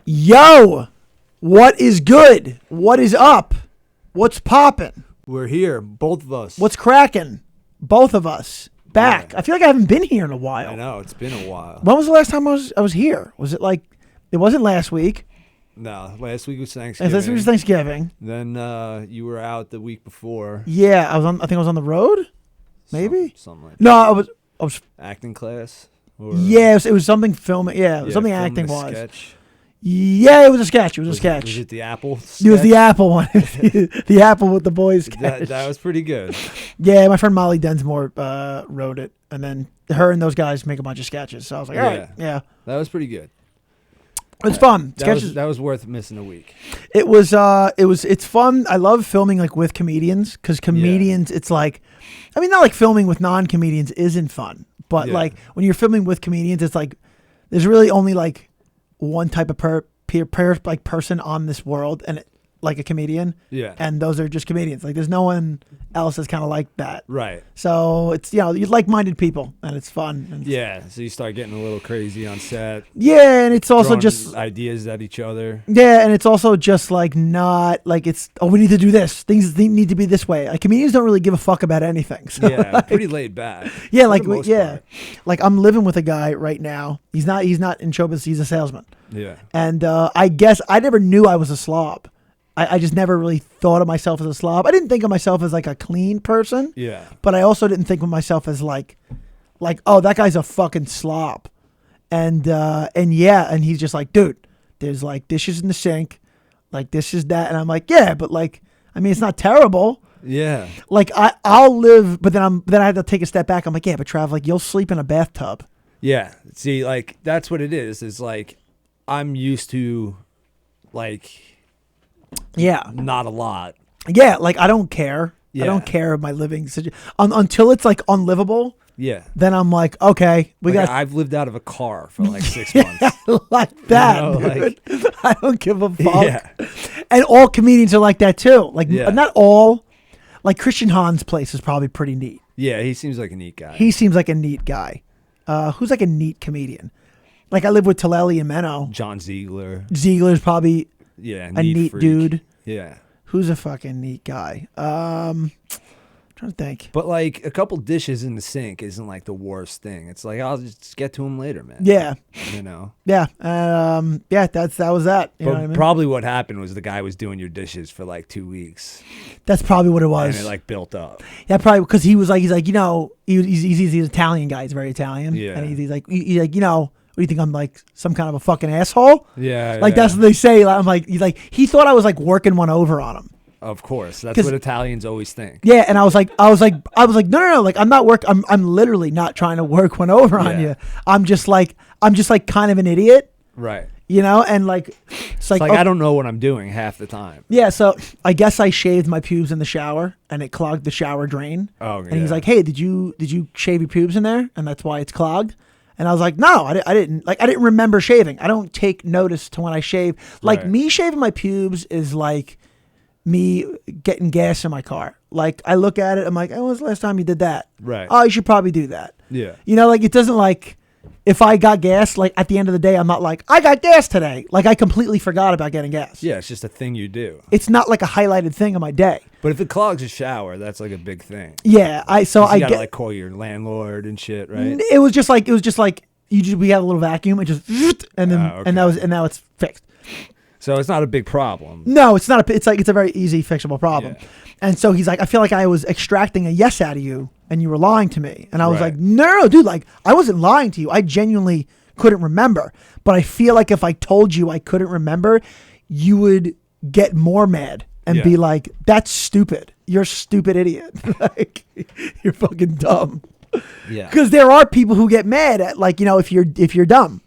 Yo, what is good? What is up? What's poppin'? We're here, both of us. What's cracking? Both of us back. Yeah. I feel like I haven't been here in a while. I know, it's been a while. When was the last time I was here? Was it like? It wasn't last week. No, last week was Thanksgiving. Last week was Thanksgiving. Then you were out the week before. Yeah, I was on. I think I was on the road. Maybe something like that. No, I was. Acting class. Or Yeah, it was something filming. Yeah, it was something filming acting a wise. sketch. Yeah, it was a sketch. It was a sketch. Was it the Apple? It was sketch? the Apple one. The Apple with the boys sketch. That was pretty good. Yeah, my friend Molly Densmore wrote it, and then her and those guys make a bunch of sketches. So I was like, all right, yeah, That was pretty good. it's fun. That was worth missing a week. It's fun. I love filming like with comedians because comedians, it's like, I mean, not like filming with non-comedians isn't fun, but like when you're filming with comedians, it's like there's really only like one type of person on this world, and like a comedian. Yeah. And those are just comedians. Like there's no one else that's kind of like that. Right. So it's, you like-minded people, and it's fun. And So you start getting a little crazy on set. yeah, and it's also throwing just ideas at each other. yeah, and it's also just like not like it's we need to do this. Things need to be this way. Like comedians don't really give a fuck about anything. So Yeah, like, pretty laid back. yeah, for like the most yeah, part. like I'm living with a guy right now. He's not in showbiz. He's a salesman. Yeah. And I guess I never knew I was a slob. I just never really thought of myself as a slob. I didn't think of myself as like a clean person. Yeah. But I also didn't think of myself as like, oh, that guy's a fucking slob. And he's just like, dude, there's like dishes in the sink, like this is that, and I'm like, yeah, but like, I mean, it's not terrible. Yeah. Like I'll live, but then I have to take a step back. I'm like, yeah, but Trav, like you'll sleep in a bathtub. Yeah. See, like that's what it is. Is like I'm used to like Yeah. not a lot. Yeah, like I don't care. Yeah. I don't care of my living until it's like unlivable. Yeah. Then I'm like, okay, I've lived out of a car for like 6 months. like that, You know, dude. I don't give a fuck. Yeah. And all comedians are like that too. Like Yeah. not all. Like Christian Hahn's place is probably pretty neat. Yeah, he seems like a neat guy. He seems like a neat guy. Who's like a neat comedian? Like I live with Taleli and Menno. John Ziegler. Ziegler's probably Yeah, a neat freak. dude. Yeah. Who's a fucking neat guy? Trying to think. But like a couple dishes in the sink isn't like the worst thing. It's like I'll just get to them later, man. Yeah. You know. Yeah. Yeah. That was that. You know But what I mean? probably what happened was the guy was doing your dishes for like 2 weeks, That's probably what it was. and it like built up. Yeah, probably because he's like, you know, he's an Italian guy. He's very Italian. Yeah. And he's like, you know, what do you think? I'm like some kind of a fucking asshole? Yeah. Like yeah. that's what they say. I'm like, he thought I was like working one over on him. Of course, that's 'Cause- what Italians always think. Yeah, and I was like, no, like I'm not I'm literally not trying to work one over on Yeah. you. I'm just like kind of an idiot, Right. you know, and like it's like, I don't know what I'm doing half the time. yeah. So I guess I shaved my pubes in the shower, and it clogged the shower drain. Oh, And he's like, hey, did you shave your pubes in there, and that's why it's clogged? And I was like, no, I didn't. Like I didn't remember shaving. I don't take notice to when I shave. Like Right. me shaving my pubes is like me getting gas in my car. Like I look at it, I'm like, oh, when was the last time you did that? Right. Oh, you should probably do that. Yeah. You know, like it doesn't like if I got gas, like at the end of the day, I'm not like, I got gas today. Like I completely forgot about getting gas. Yeah, it's just a thing you do. It's not like a highlighted thing of my day. But if it clogs a shower, that's like a big thing. Yeah. I 'Cause you gotta get like call your landlord and shit, right? it was just like we had a little vacuum and just and then Oh, okay. and now it's fixed. So it's not a big problem. No, it's not it's a very easy fixable problem. Yeah. And so he's like, I feel like I was extracting a yes out of you and you were lying to me. And I was Right. like, no, dude, like I wasn't lying to you. I genuinely couldn't remember. But I feel like if I told you I couldn't remember, you would get more mad and Yeah. be like, that's stupid. You're a stupid idiot. Like you're fucking dumb. Yeah. Because there are people who get mad at, like, you know, if you're dumb.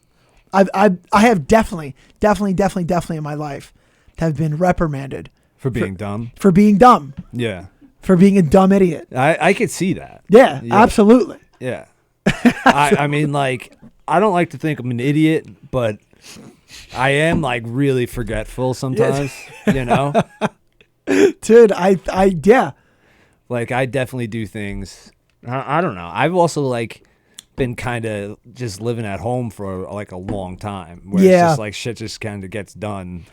I have definitely in my life have been reprimanded For being dumb. for being dumb, Yeah. for being a dumb idiot. I could see that. Yeah, Yeah. absolutely. Yeah. I mean, like, I don't like to think I'm an idiot, but I am like really forgetful sometimes, you know? Dude, yeah. Like I definitely do things. I don't know. I've also like been kind of just living at home for like a long time. Where Yeah. it's just like shit just kind of gets done.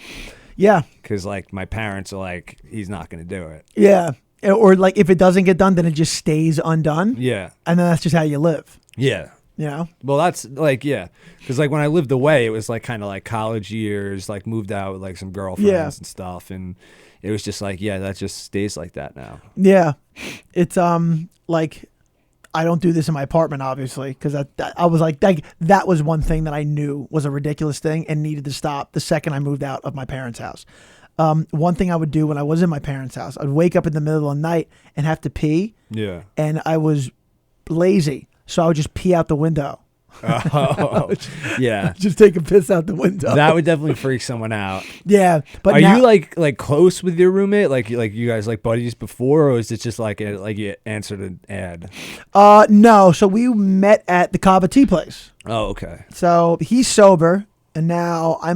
Yeah. Because like my parents are like, he's not going to do it. Yeah. Or like if it doesn't get done, then it just stays undone. Yeah. And then that's just how you live. Yeah. You know? Well, that's like, yeah. Because like when I lived away, it was like kind of like college years, like moved out with like some girlfriends and stuff. And it was just like, yeah, that just stays like that now. Yeah. It's like I don't do this in my apartment, obviously, because I was like that was one thing that I knew was a ridiculous thing and needed to stop the second I moved out of my parents' house. One thing I would do when I was in my parents' house, I'd wake up in the middle of the night and have to pee. Yeah. And I was lazy, so I would just pee out the window. Oh, yeah. Just take a piss out the window. That would definitely freak someone out. Yeah, but are now, you like close with your roommate? Like you guys like buddies before, or is it just like you answered an ad? No. So we met at the Kava Tea place. Oh, okay. So he's sober, and now I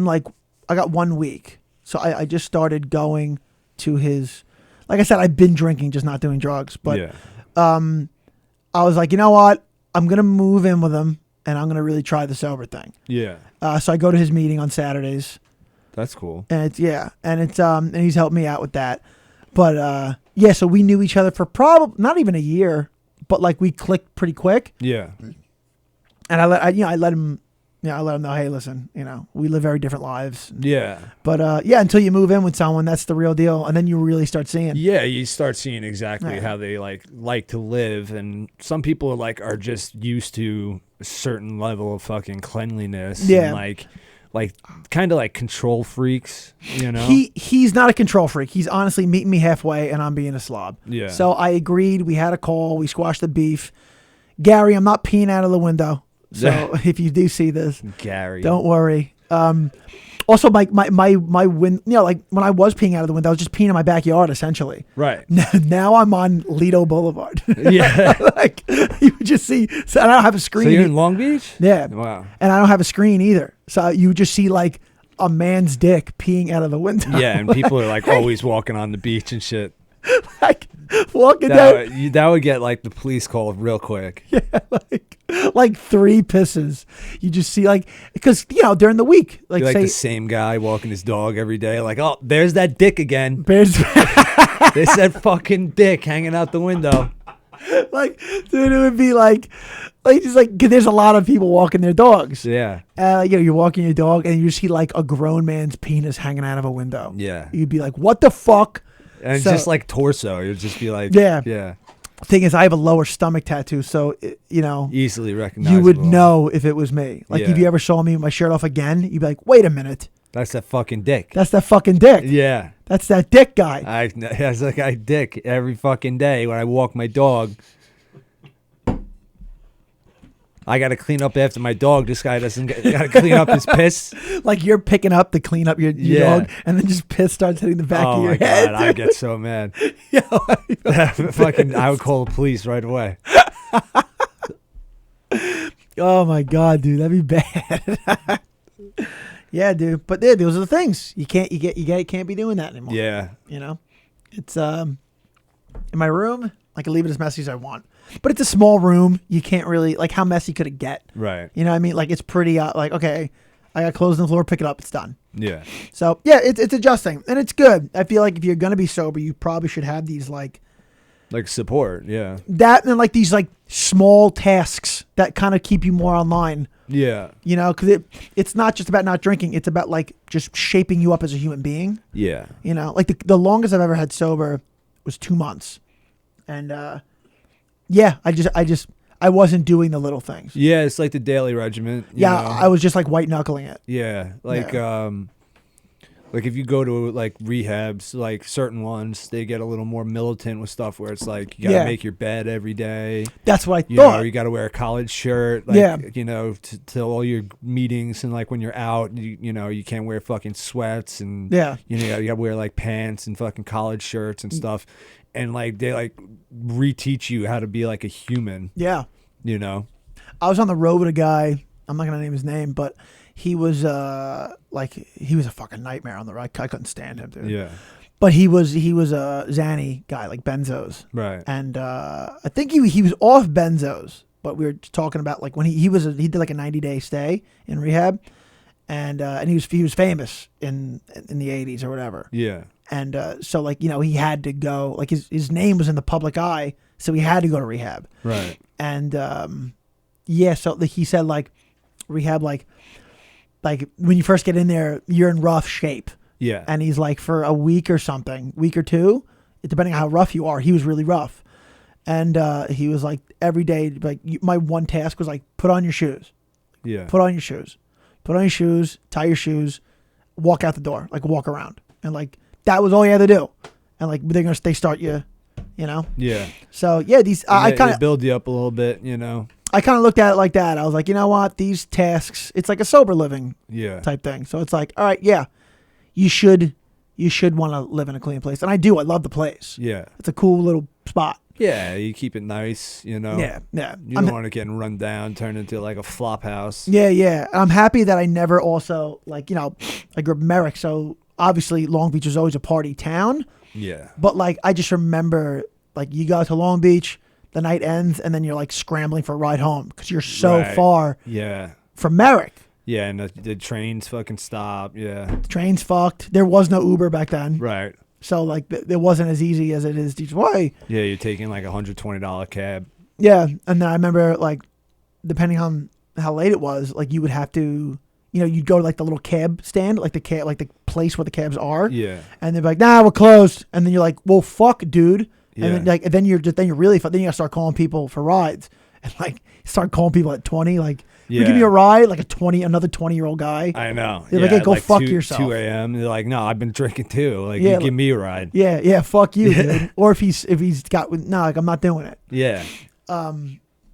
got 1 week. So I just started going to his. Like I said, I've been drinking, just not doing drugs. But yeah. I was like, you know what? I'm gonna move in with him. And I'm gonna really try the sober thing. Yeah. So I go to his meeting on Saturdays. That's cool. And and he's helped me out with that. But yeah, so we knew each other for probably not even a year, but like we clicked pretty quick. Yeah. And I let him know, hey, listen, we live very different lives. Yeah. But yeah, until you move in with someone, that's the real deal, and then you really start seeing. Yeah, you start seeing exactly how they like to live, and some people are just used to a certain level of fucking cleanliness. Yeah. And like kind of like control freaks, He's not a control freak. He's honestly meeting me halfway, and I'm being a slob. Yeah. So I agreed. We had a call. We squashed the beef. Gary, I'm not peeing out of the window. So if you do see this, Gary, don't worry. Also, my wind, like when I was peeing out of the window, I was just peeing in my backyard, essentially. Right. Now I'm on Lido Boulevard. Yeah. Like you would just see. So I don't have a screen. So you're in Long Beach? Yeah. Wow. And I don't have a screen either. So you just see like a man's dick peeing out of the window. Yeah, and people are like always walking on the beach and shit. Like walking down. That would get like the police called real quick. Yeah, like 3 pisses. You just see because during the week, like say the same guy walking his dog every day. Like, oh, there's that dick again. There's that fucking dick hanging out the window. Like, dude, it would be like just like 'cause there's a lot of people walking their dogs. Yeah. You're walking your dog and you see like a grown man's penis hanging out of a window. Yeah. You'd be like, what the fuck? And it's just like torso. You'd just be like, yeah. Yeah. Thing is, I have a lower stomach tattoo, so easily recognizable. You would know if it was me. Like, Yeah. if you ever saw me with my shirt off again, you'd be like, wait a minute. That's that fucking dick. That's that fucking dick. Yeah. That's that dick guy. That's that guy dick every fucking day when I walk my dog. I got to clean up after my dog. This guy got to clean up his piss. Like you're picking up to clean up your dog, and then just piss starts hitting the back of your head. Oh my god, I get so mad. Fucking, I would call the police right away. Oh my god, dude, that'd be bad. Yeah, dude. But those are the things you can't be doing that anymore. Yeah. It's in my room. I can leave it as messy as I want. But it's a small room. You can't really, how messy could it get? Right. You know what I mean? Like, it's pretty, okay, I got clothes on the floor, pick it up, it's done. Yeah. So, yeah, it's adjusting. And it's good. I feel like if you're going to be sober, you probably should have these, like support, yeah. That and, these, small tasks that kind of keep you more online. Yeah. Because it's not just about not drinking. It's about, just shaping you up as a human being. Yeah. The longest I've ever had sober was 2 months. And, yeah, I wasn't doing the little things. Yeah, it's like the daily regimen. Yeah, I was just white knuckling it. Yeah, like if you go to rehabs, certain ones, they get a little more militant with stuff where it's like you gotta make your bed every day. That's what I thought. You gotta wear a collared shirt. To all your meetings and when you're out, you can't wear fucking sweats and you gotta wear pants and fucking collared shirts and stuff. And they reteach you how to be a human. Yeah. I was on the road with a guy. I'm not gonna name his name, but he was he was a fucking nightmare on the road. I couldn't stand him, dude. Yeah. But he was a Xanny guy, benzos. Right. And I think he was off benzos, but we were talking about like when he did like a 90-day stay in rehab, and he was famous in the 80s or whatever. Yeah. And so like he had to go, like his name was in the public eye, so he had to go to rehab. Right. And so he said like rehab like when you first get in there you're in rough shape. Yeah. And he's like for a week or two, depending on how rough you are, he was really rough. And he was like every day, like my one task was like put on your shoes. Yeah. Put on your shoes. Put on your shoes, tie your shoes, walk out the door, like walk around. And like that was all you had to do. And like they start you, Yeah. So yeah, I kind of build you up a little bit, I kind of looked at it like that. I was like, you know what? These tasks, it's like a sober living type thing. So it's like, all right, yeah, you should want to live in a clean place. And I do. I love the place. Yeah. It's a cool little spot. Yeah, you keep it nice, Yeah, yeah. You don't want to get run down, turn into like a flop house. Yeah, yeah. I'm happy that I never also, like, I grew up in Merrick, so obviously Long Beach was always a party town. Yeah. But, like, I just remember, like, you go to Long Beach, the night ends, and then you're, like, scrambling for a ride home because you're so far from Merrick. Yeah, and the trains fucking stop, yeah. The train's fucked. There was no Uber back then. Right. So, like, it wasn't as easy as it is these way. Yeah, you're taking, like, a $120 cab. Yeah, and then I remember, like, depending on how late it was, like, you would have to, you'd go to, like, the little cab stand, like the place where the cabs are. Yeah. And they'd be like, nah, we're closed. And then you're like, well, fuck, dude. Yeah. And then, like, then you're really, then you gotta start calling people for rides. And, like, start calling people at 20, like, yeah. Give me a ride, like another 20-year-old guy. I know. They're like, hey, go fuck yourself. 2 a.m. They're like, no, I've been drinking too. Like, you give me a ride. Yeah, fuck you, dude. Or if he's got, no, like, I'm not doing it. Yeah.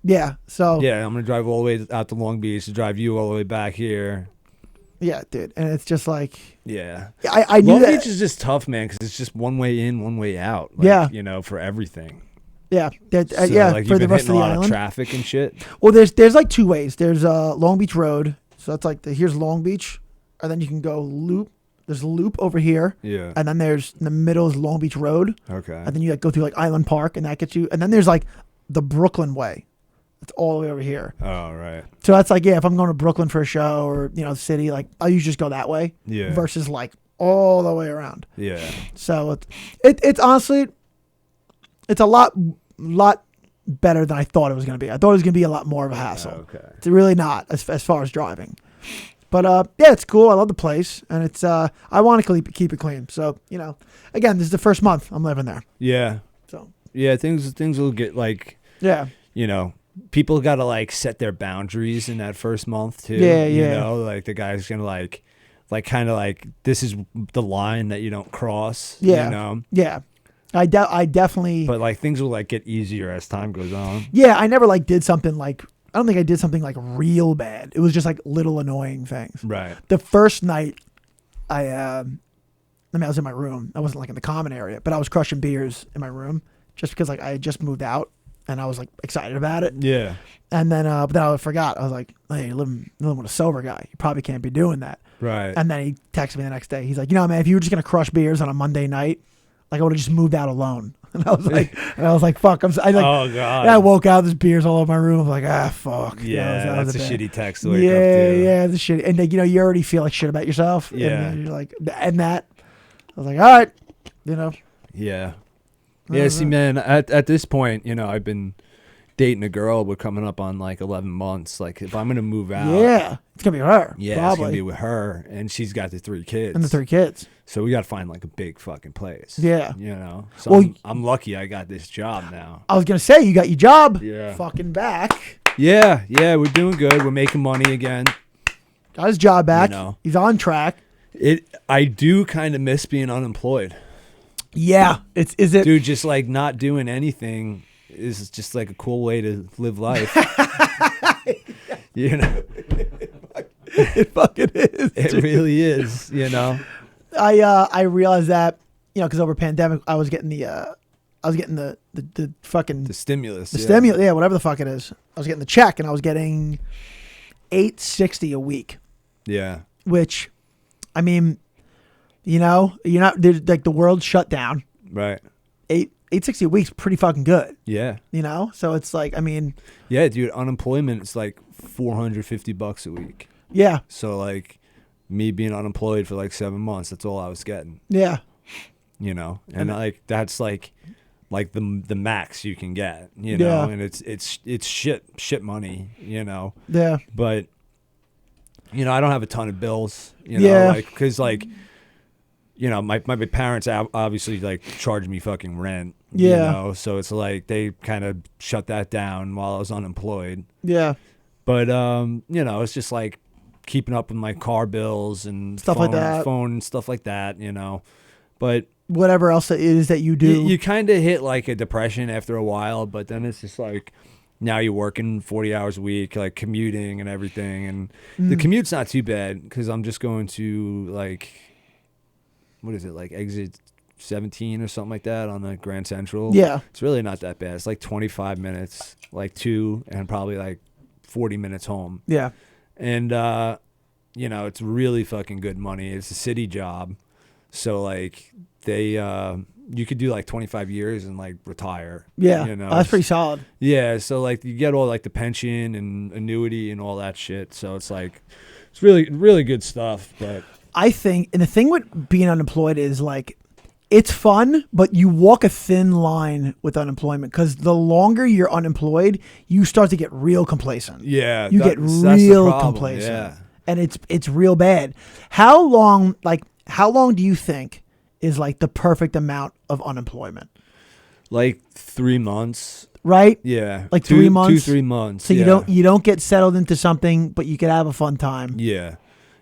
Yeah, so. Yeah, I'm going to drive all the way out to Long Beach to drive you all the way back here. Yeah, dude. And it's just like. Yeah. I knew Long that. Beach is just tough, man, because it's just one way in, one way out. Like, for everything. Yeah, so, like, for the rest of the a lot island. Of traffic and shit. Well, there's like two ways. There's Long Beach Road, so that's like here's Long Beach, and then you can go loop. There's a loop over here, yeah, and then there's in the middle is Long Beach Road. Okay, and then you like go through like Island Park, and that gets you. And then there's like the Brooklyn way. It's all the way over here. Oh, right. So that's like if I'm going to Brooklyn for a show or the city, like I'll usually just go that way. Yeah. Versus like all the way around. Yeah. So it's honestly, it's a lot better than I thought it was going to be. I thought it was going to be a lot more of a hassle. Okay. It's really not as far as driving. But yeah, it's cool. I love the place, and it's I want to keep it clean. So again, this is the first month I'm living there. Yeah. So yeah, things will get like people got to like set their boundaries in that first month too. Yeah. Like the guy's gonna like kind of like this is the line that you don't cross. Yeah. Yeah. I definitely. But like things will like get easier as time goes on. Yeah, I never like did something like. I don't think I did something like real bad. It was just like little annoying things. Right. The first night, I was in my room. I wasn't like in the common area, but I was crushing beers in my room just because like I had just moved out and I was like excited about it. Yeah. And then, but then I forgot. I was like, "Hey, you're living with a sober guy. You probably can't be doing that." Right. And then he texted me the next day. He's like, man, if you were just gonna crush beers on a Monday night, like I would have just moved out alone. And I was like, fuck. Oh God. And I woke out. There's beers all over my room. I'm like, fuck. Yeah, that's a shitty text to wake up to. Yeah, it's a shitty. And like, you already feel like shit about yourself. Yeah. And you're like, and that. I was like, all right, Yeah. Yeah. See, man, at this point, I've been dating a girl. We're coming up on like 11 months. Like, if I'm gonna move out, yeah, it's gonna be her. Yeah, probably. It's gonna be with her, and she's got the 3 kids. And the 3 kids. So we got to find like a big fucking place. Yeah. So well, I'm lucky I got this job now. I was gonna say you got your job. Yeah. Fucking back. Yeah. We're doing good. We're making money again. Got his job back. He's on track. I do kind of miss being unemployed. Yeah. Is it? Dude, just like not doing anything is just like a cool way to live life. It fucking is. It really is, I realized that, because over pandemic I was getting the fucking the stimulus. Stimulus, yeah, whatever the fuck it is. I was getting the check and I was getting $860 a week. Yeah. Which, I mean, you're not, there's like the world shut down. Right. $860 a week's pretty fucking good. Yeah. You know? So it's like, I mean. Yeah, dude, unemployment is like $450 a week. Yeah. So like me being unemployed for like 7 months, that's all I was getting. Yeah. You know? And like that's like the max you can get, you know? And it's shit money, you know? Yeah. But you know, I don't have a ton of bills, you know, like, cause like, you know, my parents obviously like charged me fucking rent, you know, so it's like they kind of shut that down while I was unemployed. Yeah. But, you know, it's just like keeping up with my car bills and stuff like that, phone and stuff like that, you know, but whatever else it is that you do, you kind of hit like a depression after a while, but then it's just like, now you're working 40 hours a week, like commuting and everything. And the commute's not too bad because I'm just going to like, what is it, like exit 17 or something like that on the Grand Central. Yeah. It's really not that bad. It's like 25 minutes, like 2 and probably like 40 minutes home. Yeah. And, you know, it's really fucking good money. It's a city job. So like they, you could do like 25 years and like retire. Yeah, you know? that's pretty solid. Yeah, so like you get all like the pension and annuity and all that shit. So it's like it's really really good stuff. But I think, and the thing with being unemployed is like it's fun, but you walk a thin line with unemployment because the longer you're unemployed, you start to get real complacent. Yeah, you get real complacent, and it's real bad. How long do you think is like the perfect amount of unemployment? Like 3 months. Right? Yeah. Like 3 months. 2-3 months. So you don't get settled into something, but you could have a fun time. Yeah.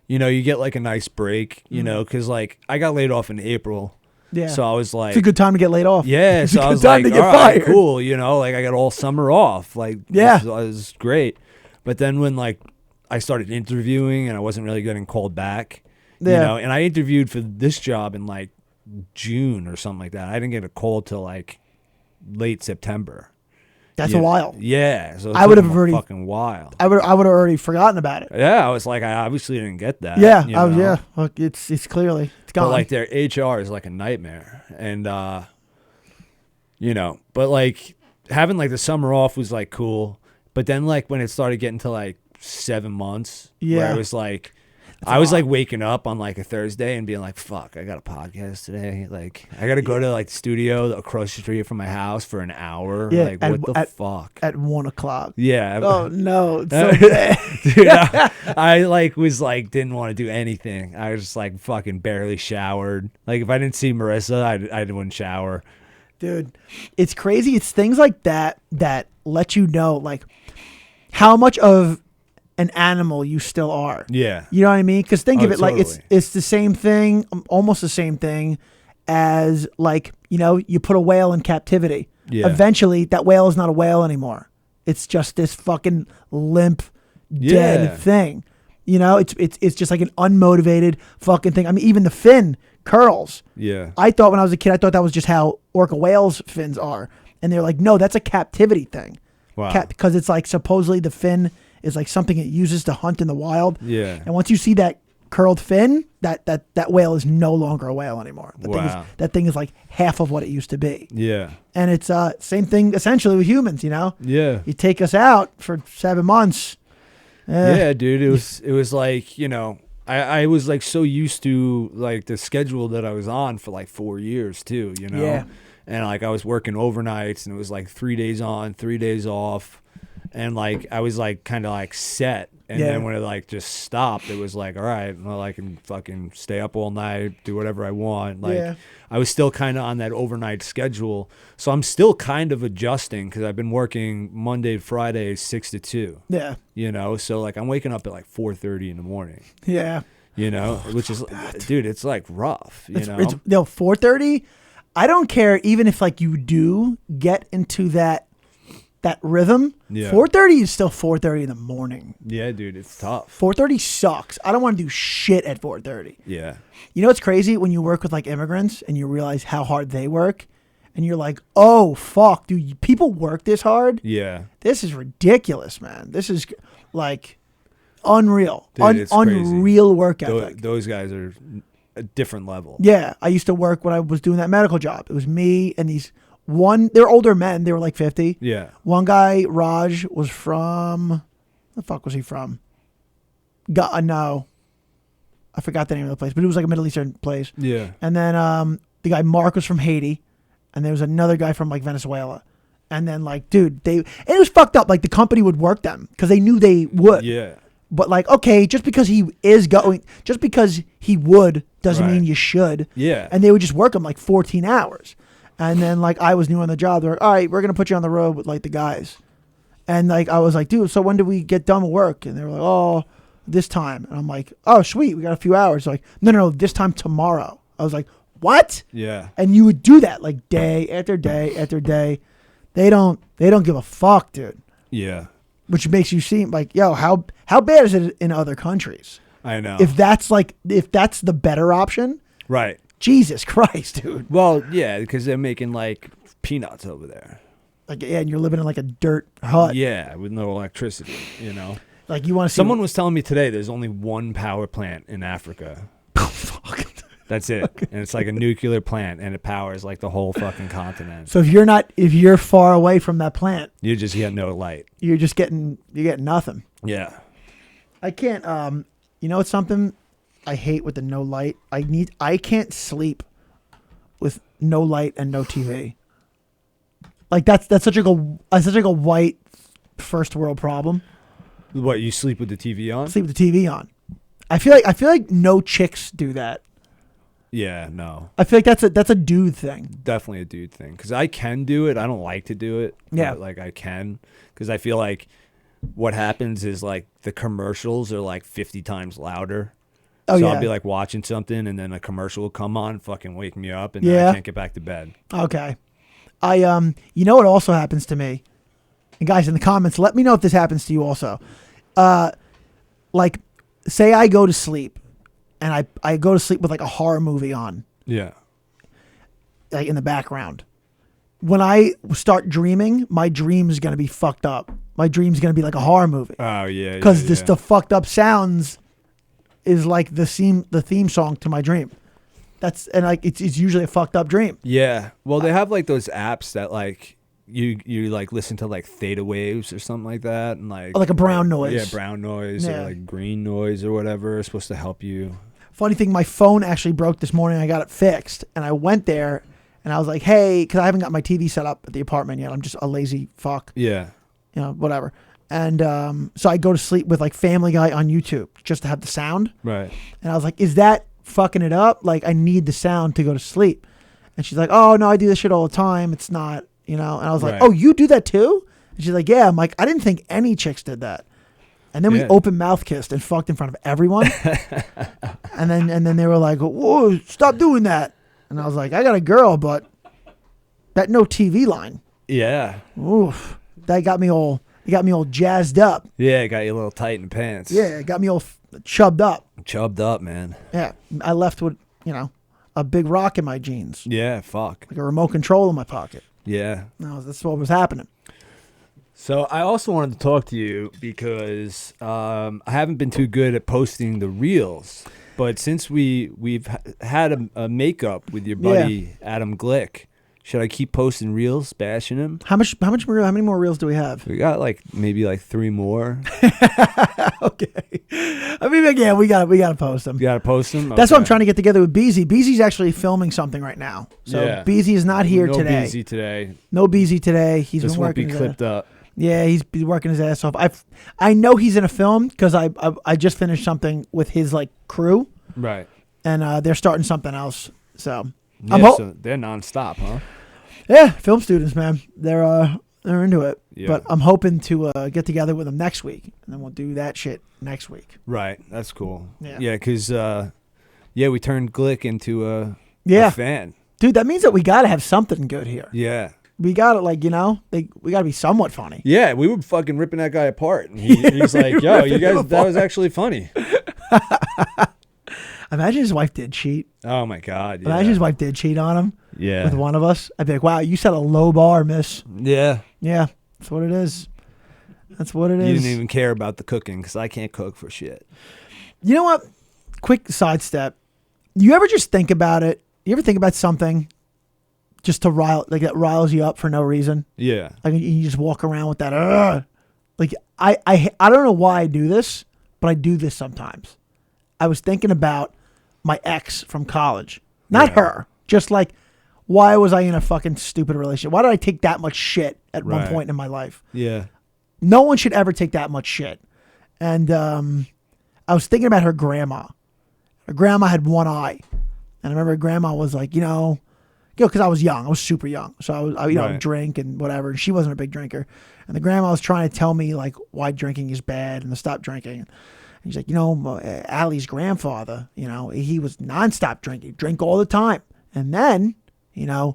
You know, you get like a nice break, you know, because like I got laid off in April. Yeah. So I was like, it's a good time to get laid off. Yeah. So I was like, all right, cool. You know, like I got all summer off. Like, yeah, this was great. But then when like I started interviewing and I wasn't really getting called back, you know, and I interviewed for this job in like June or something like that. I didn't get a call till like late September. That's a while. Yeah, so I would have already fucking wild. I would have already forgotten about it. Yeah, I was like, I obviously didn't get that. Yeah, yeah. Look, it's clearly it's gone. But like their HR is like a nightmare, and you know, but like having like the summer off was like cool, but then like when it started getting to like 7 months, where I was like. I was like waking up on like a Thursday and being like, fuck, I got a podcast today. Like, I got to go to like the studio across the street from my house for an hour. Yeah, like, what the fuck? At 1 o'clock. Yeah. Oh, no. It's so bad. Dude, I like was like, didn't want to do anything. I was just like fucking barely showered. Like, if I didn't see Marissa, I wouldn't shower. Dude, it's crazy. It's things like that that let you know, like, how much of an animal you still are. Yeah. You know what I mean? Because think of it totally. like it's the same thing, almost the same thing as like, you know, you put a whale in captivity. Yeah. Eventually that whale is not a whale anymore. It's just this fucking limp, dead thing. You know, it's just like an unmotivated fucking thing. I mean, even the fin curls. Yeah. I thought when I was a kid, I thought that was just how orca whales' fins are. And they're like, no, that's a captivity thing. Wow. Because it's like supposedly the fin is like something it uses to hunt in the wild. Yeah. And once you see that curled fin, that whale is no longer a whale anymore. That thing is like half of what it used to be. Yeah. And it's same thing essentially with humans, you know? Yeah. You take us out for 7 months. Yeah, dude. It was like, you know, I was like so used to like the schedule that I was on for like 4 years too, you know? Yeah. And like I was working overnights and it was like 3 days on, 3 days off. And like I was like kind of like set, and then when it like just stopped, it was like, all right, well, I can fucking stay up all night, do whatever I want. Like I was still kind of on that overnight schedule, so I'm still kind of adjusting because I've been working Monday to Friday 6 to 2. Yeah, you know, so like I'm waking up at like 4:30 in the morning. Yeah, you know, which is dude, it's like rough. You know, it's 4:30. I don't care even if like you do get into that rhythm. Yeah. 4:30 is still 4:30 in the morning. Yeah, dude, it's tough. 4:30 sucks. I don't want to do shit at 4:30. Yeah. You know what's crazy? When you work with like immigrants and you realize how hard they work and you're like, oh, fuck, dude, people work this hard? Yeah. This is ridiculous, man. This is like unreal. Dude, unreal work ethic. Those guys are a different level. Yeah. I used to work when I was doing that medical job. It was me and these They're older men. They were like 50. Yeah. One guy, Raj, was from, the fuck was he from? No. I forgot the name of the place, but it was like a Middle Eastern place. Yeah. And then the guy Mark was from Haiti, and there was another guy from like Venezuela. And then like, dude, it was fucked up. Like the company would work them because they knew they would. Yeah. But like, okay, just because he would doesn't mean you should. Yeah. And they would just work him like 14 hours. And then like I was new on the job. They're like, all right, we're gonna put you on the road with like the guys. And like I was like, dude, so when do we get done with work? And they were like, oh, this time. And I'm like, oh, sweet, we got a few hours. They're like, no, this time tomorrow. I was like, what? Yeah. And you would do that like day after day after day. They don't give a fuck, dude. Yeah. Which makes you seem like, yo, how bad is it in other countries? I know. If that's the better option, right? Jesus Christ, dude. Well, yeah, because they're making like peanuts over there. Like, yeah, and you're living in like a dirt hut. Yeah, with no electricity. Like you want to see. Someone was telling me today there's only one power plant in Africa. Oh, fuck. That's it. Okay. And it's like a nuclear plant, and it powers like the whole fucking continent. So if you're far away from that plant, you just get no light. You're getting nothing. Yeah. I can't. You know, it's something I hate with the no light. I can't sleep with no light and no TV. Like that's such like a white first world problem. What, you sleep with the TV on? Sleep with the TV on. I feel like no chicks do that. Yeah, no. I feel like that's a dude thing. Definitely a dude thing. Because I can do it. I don't like to do it. Yeah. But like I can. Because I feel like what happens is like the commercials are like 50 times louder. Oh, so yeah. I'll be like watching something and then a commercial will come on, fucking wake me up, and then I can't get back to bed. Okay. You know what also happens to me? And guys in the comments, let me know if this happens to you also. Like say I go to sleep and I go to sleep with like a horror movie on. Yeah. Like in the background. When I start dreaming, my dream is going to be fucked up. My dream's going to be like a horror movie. Oh, yeah. Because the fucked up sounds is like the theme song to my dream. And like it's usually a fucked up dream. Yeah. Well, they have like those apps that like you like listen to like theta waves or something like that, and like a brown noise. Yeah, brown noise or like green noise or whatever is supposed to help you. Funny thing, my phone actually broke this morning. I got it fixed, and I went there, and I was like, "Hey," because I haven't got my TV set up at the apartment yet. I'm just a lazy fuck. Yeah. Whatever. And so I go to sleep with like Family Guy on YouTube just to have the sound. Right. And I was like, "Is that fucking it up? Like, I need the sound to go to sleep." And she's like, "Oh no, I do this shit all the time. It's not." And I was like, "Oh, you do that too?" And she's like, "Yeah." I'm like, "I didn't think any chicks did that." And then we open mouth kissed and fucked in front of everyone. and then they were like, "Whoa, stop doing that." And I was like, "I got a girl, but that no TV line." Yeah. Oof. That got me all jazzed up. Yeah, it got you a little tight in the pants. Yeah, it got me all chubbed up. Chubbed up, man. Yeah. I left with, a big rock in my jeans. Yeah, fuck. Like a remote control in my pocket. Yeah. No, that's what was happening. So I also wanted to talk to you because I haven't been too good at posting the reels, but since we've had a makeup with your buddy Adam Glick, should I keep posting reels, bashing him? How many more reels do we have? We got maybe 3 more. Okay. I mean, again, we gotta post them. You gotta post them. That's what I'm trying to get together with Beezy. Beezy's actually filming something right now, so Beezy is not here today. No Beezy today. He's been working. This won't be clipped up. Yeah, he's been working his ass off. I know he's in a film because I just finished something with his crew. Right. And they're starting something else. So so they're nonstop, huh? Yeah, film students, man. They're into it. Yeah. But I'm hoping to get together with them next week, and then we'll do that shit next week. Right. That's cool. Yeah. Yeah, because we turned Glick into a fan. Dude, that means that we got to have something good here. Yeah. We got to, we got to be somewhat funny. Yeah, we were fucking ripping that guy apart. And he's like, yo, you guys, that was actually funny. Imagine his wife did cheat. Oh, my God. Yeah. Imagine his wife did cheat on him. Yeah. With one of us. I'd be like, wow, you set a low bar, miss. Yeah. Yeah, that's what it is. That's what it is. You didn't even care about the cooking because I can't cook for shit. You know what? Quick sidestep. You ever just think about it? You ever think about something just to rile, like it riles you up for no reason. Yeah. Like you just walk around with that. Like I don't know why I do this, but I do this sometimes. I was thinking about my ex from college, not her, just like, why was I in a fucking stupid relationship? Why did I take that much shit at one point in my life? Yeah. No one should ever take that much shit. And I was thinking about her grandma. Her grandma had one eye. And I remember her grandma was like, because I was young. I was super young. So I would drink and whatever. And she wasn't a big drinker. And the grandma was trying to tell me like why drinking is bad and to stop drinking. And he's like, Allie's grandfather, he was nonstop drinking, drink all the time. And then, I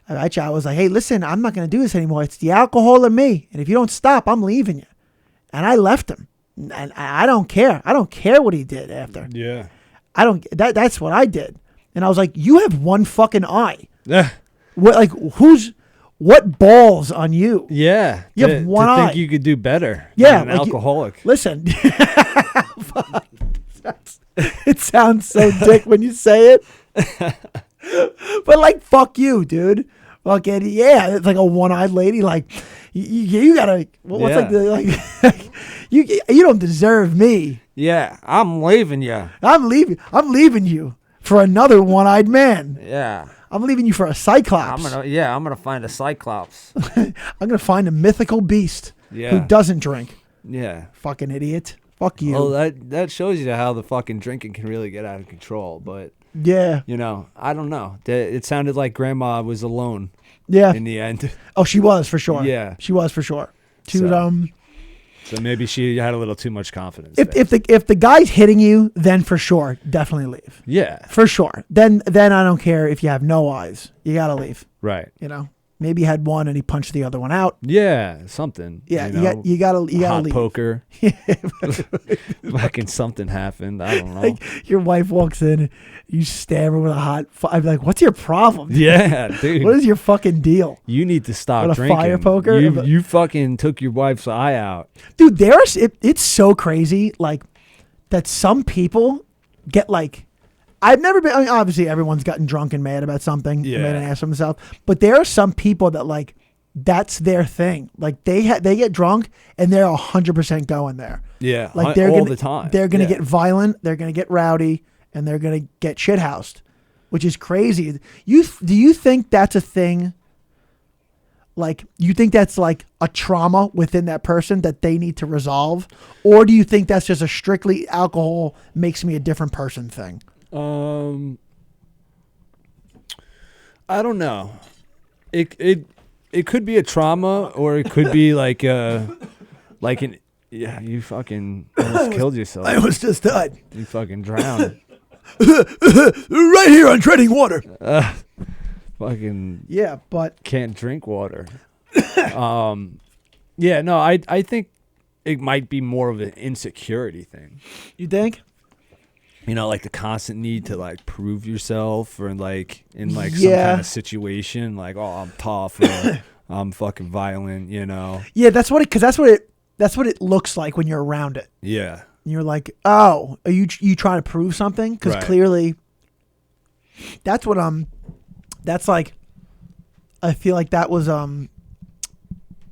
was like, hey, listen, I'm not going to do this anymore. It's the alcohol in me. And if you don't stop, I'm leaving you. And I left him. And I don't care. I don't care what he did after. Yeah. That's what I did. And I was like, you have one fucking eye. Yeah. What balls on you? Yeah. You have one eye. Think you could do better. Yeah. Than an alcoholic. Listen. It sounds so dick when you say it. But like, fuck you, dude. Fucking yeah, it's like a one-eyed lady. Like you gotta. What's like you don't deserve me. Yeah, I'm leaving you. I'm leaving you for another one-eyed man. Yeah. I'm leaving you for a cyclops. I'm gonna find a cyclops. I'm gonna find a mythical beast who doesn't drink. Yeah. Fucking idiot. Fuck you. Well, that shows you how the fucking drinking can really get out of control. But yeah, I don't know. It sounded like Grandma was alone. Yeah. In the end. Oh, she was for sure. Yeah. She was for sure. So maybe she had a little too much confidence. If the guy's hitting you, then for sure, definitely leave. Yeah. For sure. Then I don't care if you have no eyes. You gotta leave. Right. Maybe he had one and he punched the other one out. Yeah, something. Yeah, you gotta hot leave. Poker. Fucking something happened. I don't know. Like your wife walks in, you stab her with a hot. I'd be like, "What's your problem? Yeah, dude. What is your fucking deal? You need to stop with drinking. A fire poker. You fucking took your wife's eye out, dude. It's so crazy, like that. Some people get like. I've never been. I mean, obviously, everyone's gotten drunk and mad about something, made an ass of themselves. But there are some people that like that's their thing. Like they get drunk and they're 100% going there. Yeah, like all the time. They're gonna get violent. They're gonna get rowdy, and they're gonna get shithoused, which is crazy. Do you think that's a thing? Like, you think that's like a trauma within that person that they need to resolve, or do you think that's just a strictly alcohol makes me a different person thing? I don't know. It could be a trauma, or it could be like you fucking almost killed yourself. I almost just died. You fucking drowned. Right here on treading water. Fucking yeah, but can't drink water. Yeah, no, I think it might be more of an insecurity thing. You think? Like the constant need to like prove yourself, or like in like some kind of situation, like, oh, I'm tough, or I'm fucking violent, Yeah, that's what it looks like when you're around it. Yeah. And you're like, oh, are you trying to prove something? Because clearly, that's what that's like. I feel like that was I'm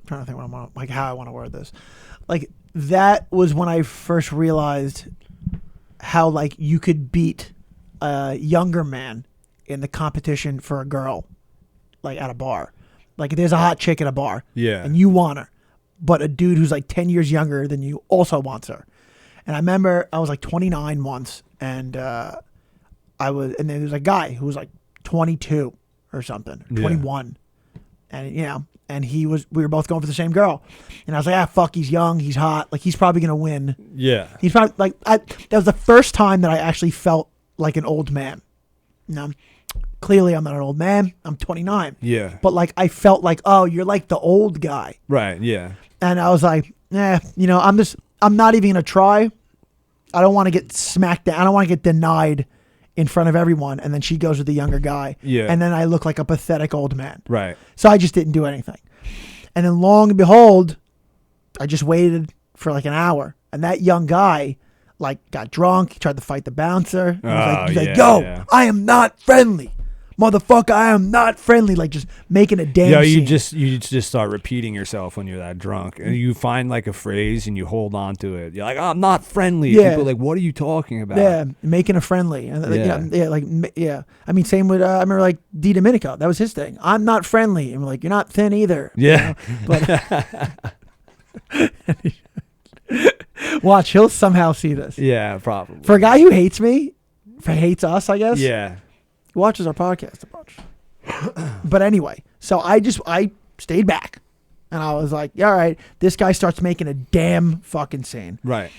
trying to think how I want to word this. Like that was when I first realized how like you could beat a younger man in the competition for a girl, like at a bar. Like there's a hot chick at a bar, and you want her, but a dude who's like 10 years younger than you also wants her. And I remember I was like 29 once, and and then there was a guy who was like 22 or something, 21, and and we were both going for the same girl. And I was like, fuck, he's young, he's hot, like he's probably gonna win. Yeah. He's probably like, that was the first time that I actually felt like an old man. Clearly I'm not an old man, I'm 29. Yeah. But like I felt like, oh, you're like the old guy. Right, yeah. And I was like, I'm not even gonna try. I don't want to get smacked down. I don't want to get denied in front of everyone, and then she goes with the younger guy. Yeah. And then I look like a pathetic old man. Right. So I just didn't do anything. And then long and behold, I just waited for like an hour, and that young guy like got drunk. He tried to fight the bouncer. He's like, yo, I am not friendly. motherfucker, I am not friendly. Like just making a damn scene. You just start repeating yourself when you're that drunk, and you find like a phrase and you hold on to it. You're like, I'm not friendly. Yeah. People are like, what are you talking about? Yeah, making a friendly. And I mean, same with I remember like D Domenico. That was his thing. I'm not friendly, and we're like, you're not thin either. Yeah, but watch, he'll somehow see this. Yeah, probably. For a guy who hates me, hates us, I guess. Yeah, he watches our podcast a bunch. But anyway, so I stayed back, and I was like, yeah, all right, this guy starts making a damn fucking scene. Right.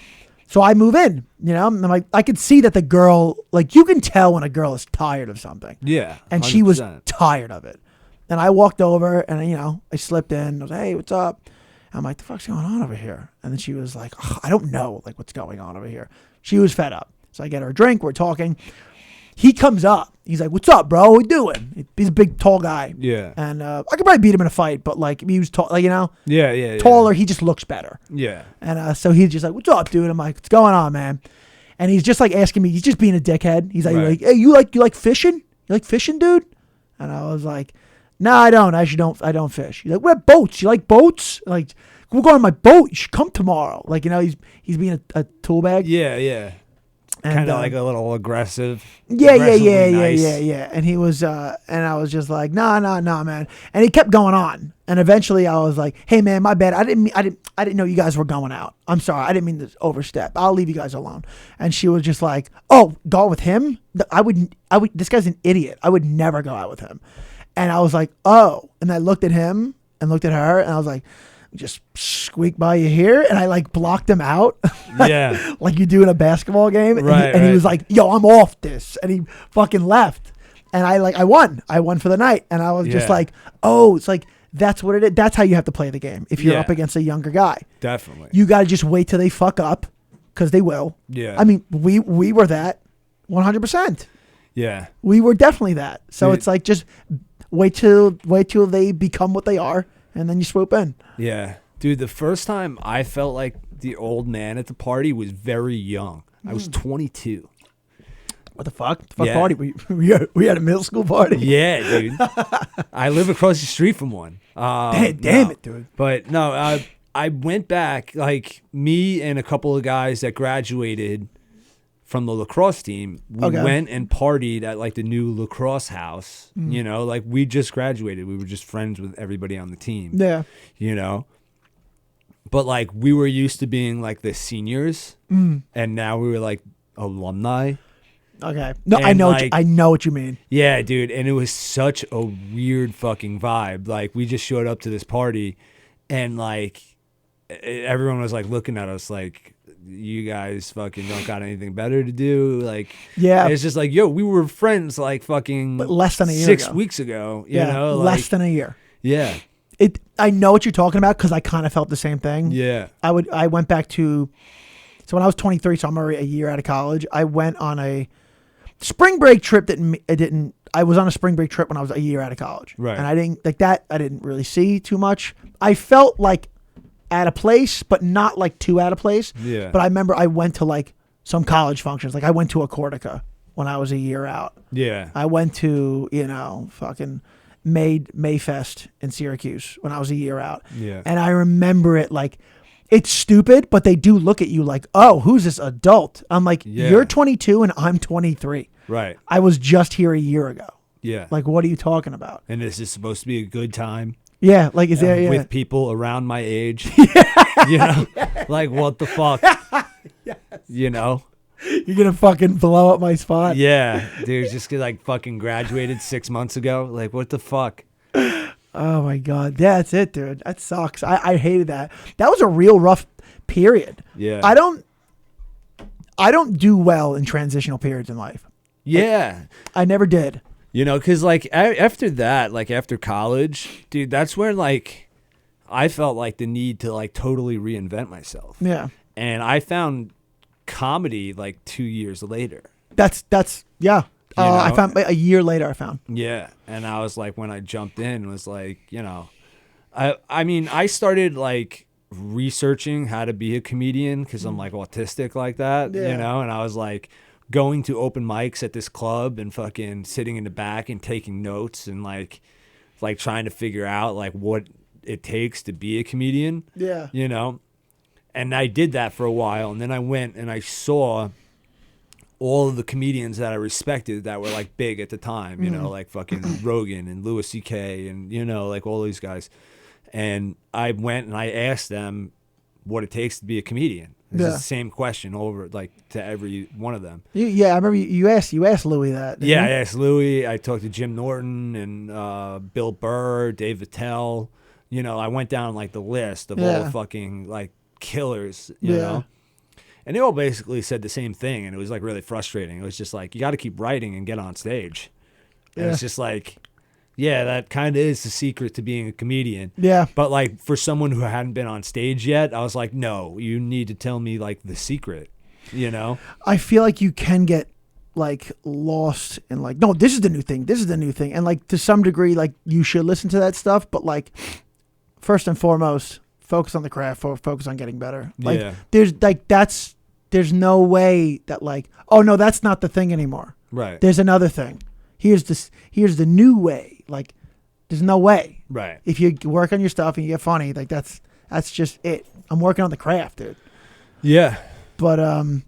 So I move in, and I'm like, I could see that the girl, like, you can tell when a girl is tired of something. Yeah. 100%. And she was tired of it. And I walked over, and I slipped in. I was like, hey, what's up? I'm like, the fuck's going on over here? And then she was like, I don't know, like, what's going on over here. She was fed up. So I get her a drink. We're talking. He comes up. He's like, what's up, bro? What we doing? He's a big, tall guy. Yeah. And I could probably beat him in a fight, but, like, he was tall, like, Yeah. taller. He just looks better. Yeah. And so he's just like, what's up, dude? I'm like, what's going on, man? And he's just, like, asking me. He's just being a dickhead. He's like, hey, you like fishing? You like fishing, dude? And I was like, no, I don't. I don't fish. He's like, we have boats. You like boats? Like, we're going on my boat. You should come tomorrow. Like, he's being a tool bag. Yeah. Kind of like a little aggressive. Yeah. Nice. And he was, and I was just like, nah, man. And he kept going on. And eventually I was like, hey, man, my bad. I didn't know you guys were going out. I'm sorry. I didn't mean to overstep. I'll leave you guys alone. And she was just like, oh, go out with him? I would, this guy's an idiot. I would never go out with him. And I was like, oh. And I looked at him and looked at her, and I was like, just squeak by you here. And I like blocked him out. Yeah. Like you do in a basketball game. Right. And he was like, yo, I'm off this. And he fucking left. And I won. I won for the night. And I was just like, oh, it's like, that's what it is. That's how you have to play the game. If you're up against a younger guy. Definitely. You got to just wait till they fuck up, because they will. Yeah. I mean, we were that 100%. Yeah. We were definitely that. So it's like, just wait till they become what they are, and then you swoop in. Yeah. Dude, the first time I felt like the old man at the party was very young. I was 22. What the fuck? The fuck party? We had a middle school party? Yeah, dude. I live across the street from one. Damn it, dude. But no, I went back, like me and a couple of guys that graduated from the lacrosse team. We went and partied at like the new lacrosse house. Like we just graduated. We were just friends with everybody on the team. Yeah. But like we were used to being like the seniors, and now we were like alumni. Okay. No, and I know what you mean. Yeah, dude. And it was such a weird fucking vibe. Like we just showed up to this party, and like everyone was like looking at us like, you guys fucking don't got anything better to do. Like, yeah, it's just like, yo, we were friends like fucking but less than a year 6 ago. weeks ago. Less than a year. Yeah. I know what you're talking about, because I kind of felt the same thing. Yeah. I went back to, so when I was 23, so I'm already a year out of college, I went on a spring break trip I was on a spring break trip when I was a year out of college. Right. And I didn't really see too much. I felt like at a place, but not like too out of place. Yeah. But I remember I went to like some college functions. Like I went to a Cortica when I was a year out. Yeah. I went to, fucking Mayfest in Syracuse when I was a year out. Yeah. And I remember it like, it's stupid, but they do look at you like, oh, who's this adult? I'm like, you're 22 and I'm 23. Right. I was just here a year ago. Yeah. Like, what are you talking about? And is this supposed to be a good time? Yeah. Like, is there with people around my age? Like, what the fuck? Yes. You're gonna fucking blow up my spot. Yeah, dude, just like fucking graduated 6 months ago. Like, what the fuck? Oh my god, yeah, that's it, dude. That sucks. I hated that. That was a real rough period. Yeah, I don't do well in transitional periods in life. Yeah, I never did. Because like after that, like after college, dude, that's where like I felt like the need to like totally reinvent myself. Yeah, and I found comedy like 2 years later. That's yeah. I found a year later. I found. Yeah, and I was like, when I jumped in, was like, I mean, I started like researching how to be a comedian because I'm like autistic like that, and I was like going to open mics at this club and fucking sitting in the back and taking notes and like trying to figure out like what it takes to be a comedian. Yeah. You know? And I did that for a while, and then I went and I saw all of the comedians that I respected that were like big at the time, you know, like fucking Rogan and Louis C.K. and, you know, like all these guys. And I went and I asked them what it takes to be a comedian. It's the same question over like to every one of them. Yeah, I remember you asked Louis that. Yeah, I asked Louis. I talked to Jim Norton and Bill Burr, Dave Attell. You know, I went down like the list of all the fucking like killers, you know. And they all basically said the same thing, and it was like really frustrating. It was just like, you got to keep writing and get on stage. And it's just like, yeah, that kind of is the secret to being a comedian. Yeah. But like for someone who hadn't been on stage yet, I was like, no, you need to tell me like the secret, you know? I feel like you can get like lost in like, no, this is the new thing. This is the new thing. And like to some degree, like you should listen to that stuff. But like first and foremost, focus on the craft, focus on getting better. Like there's no way that like, oh no, that's not the thing anymore. Right. There's another thing. Here's the new way. Like there's no way. Right. If you work on your stuff and you get funny, like that's just it. I'm working on the craft, dude. Yeah. But I'm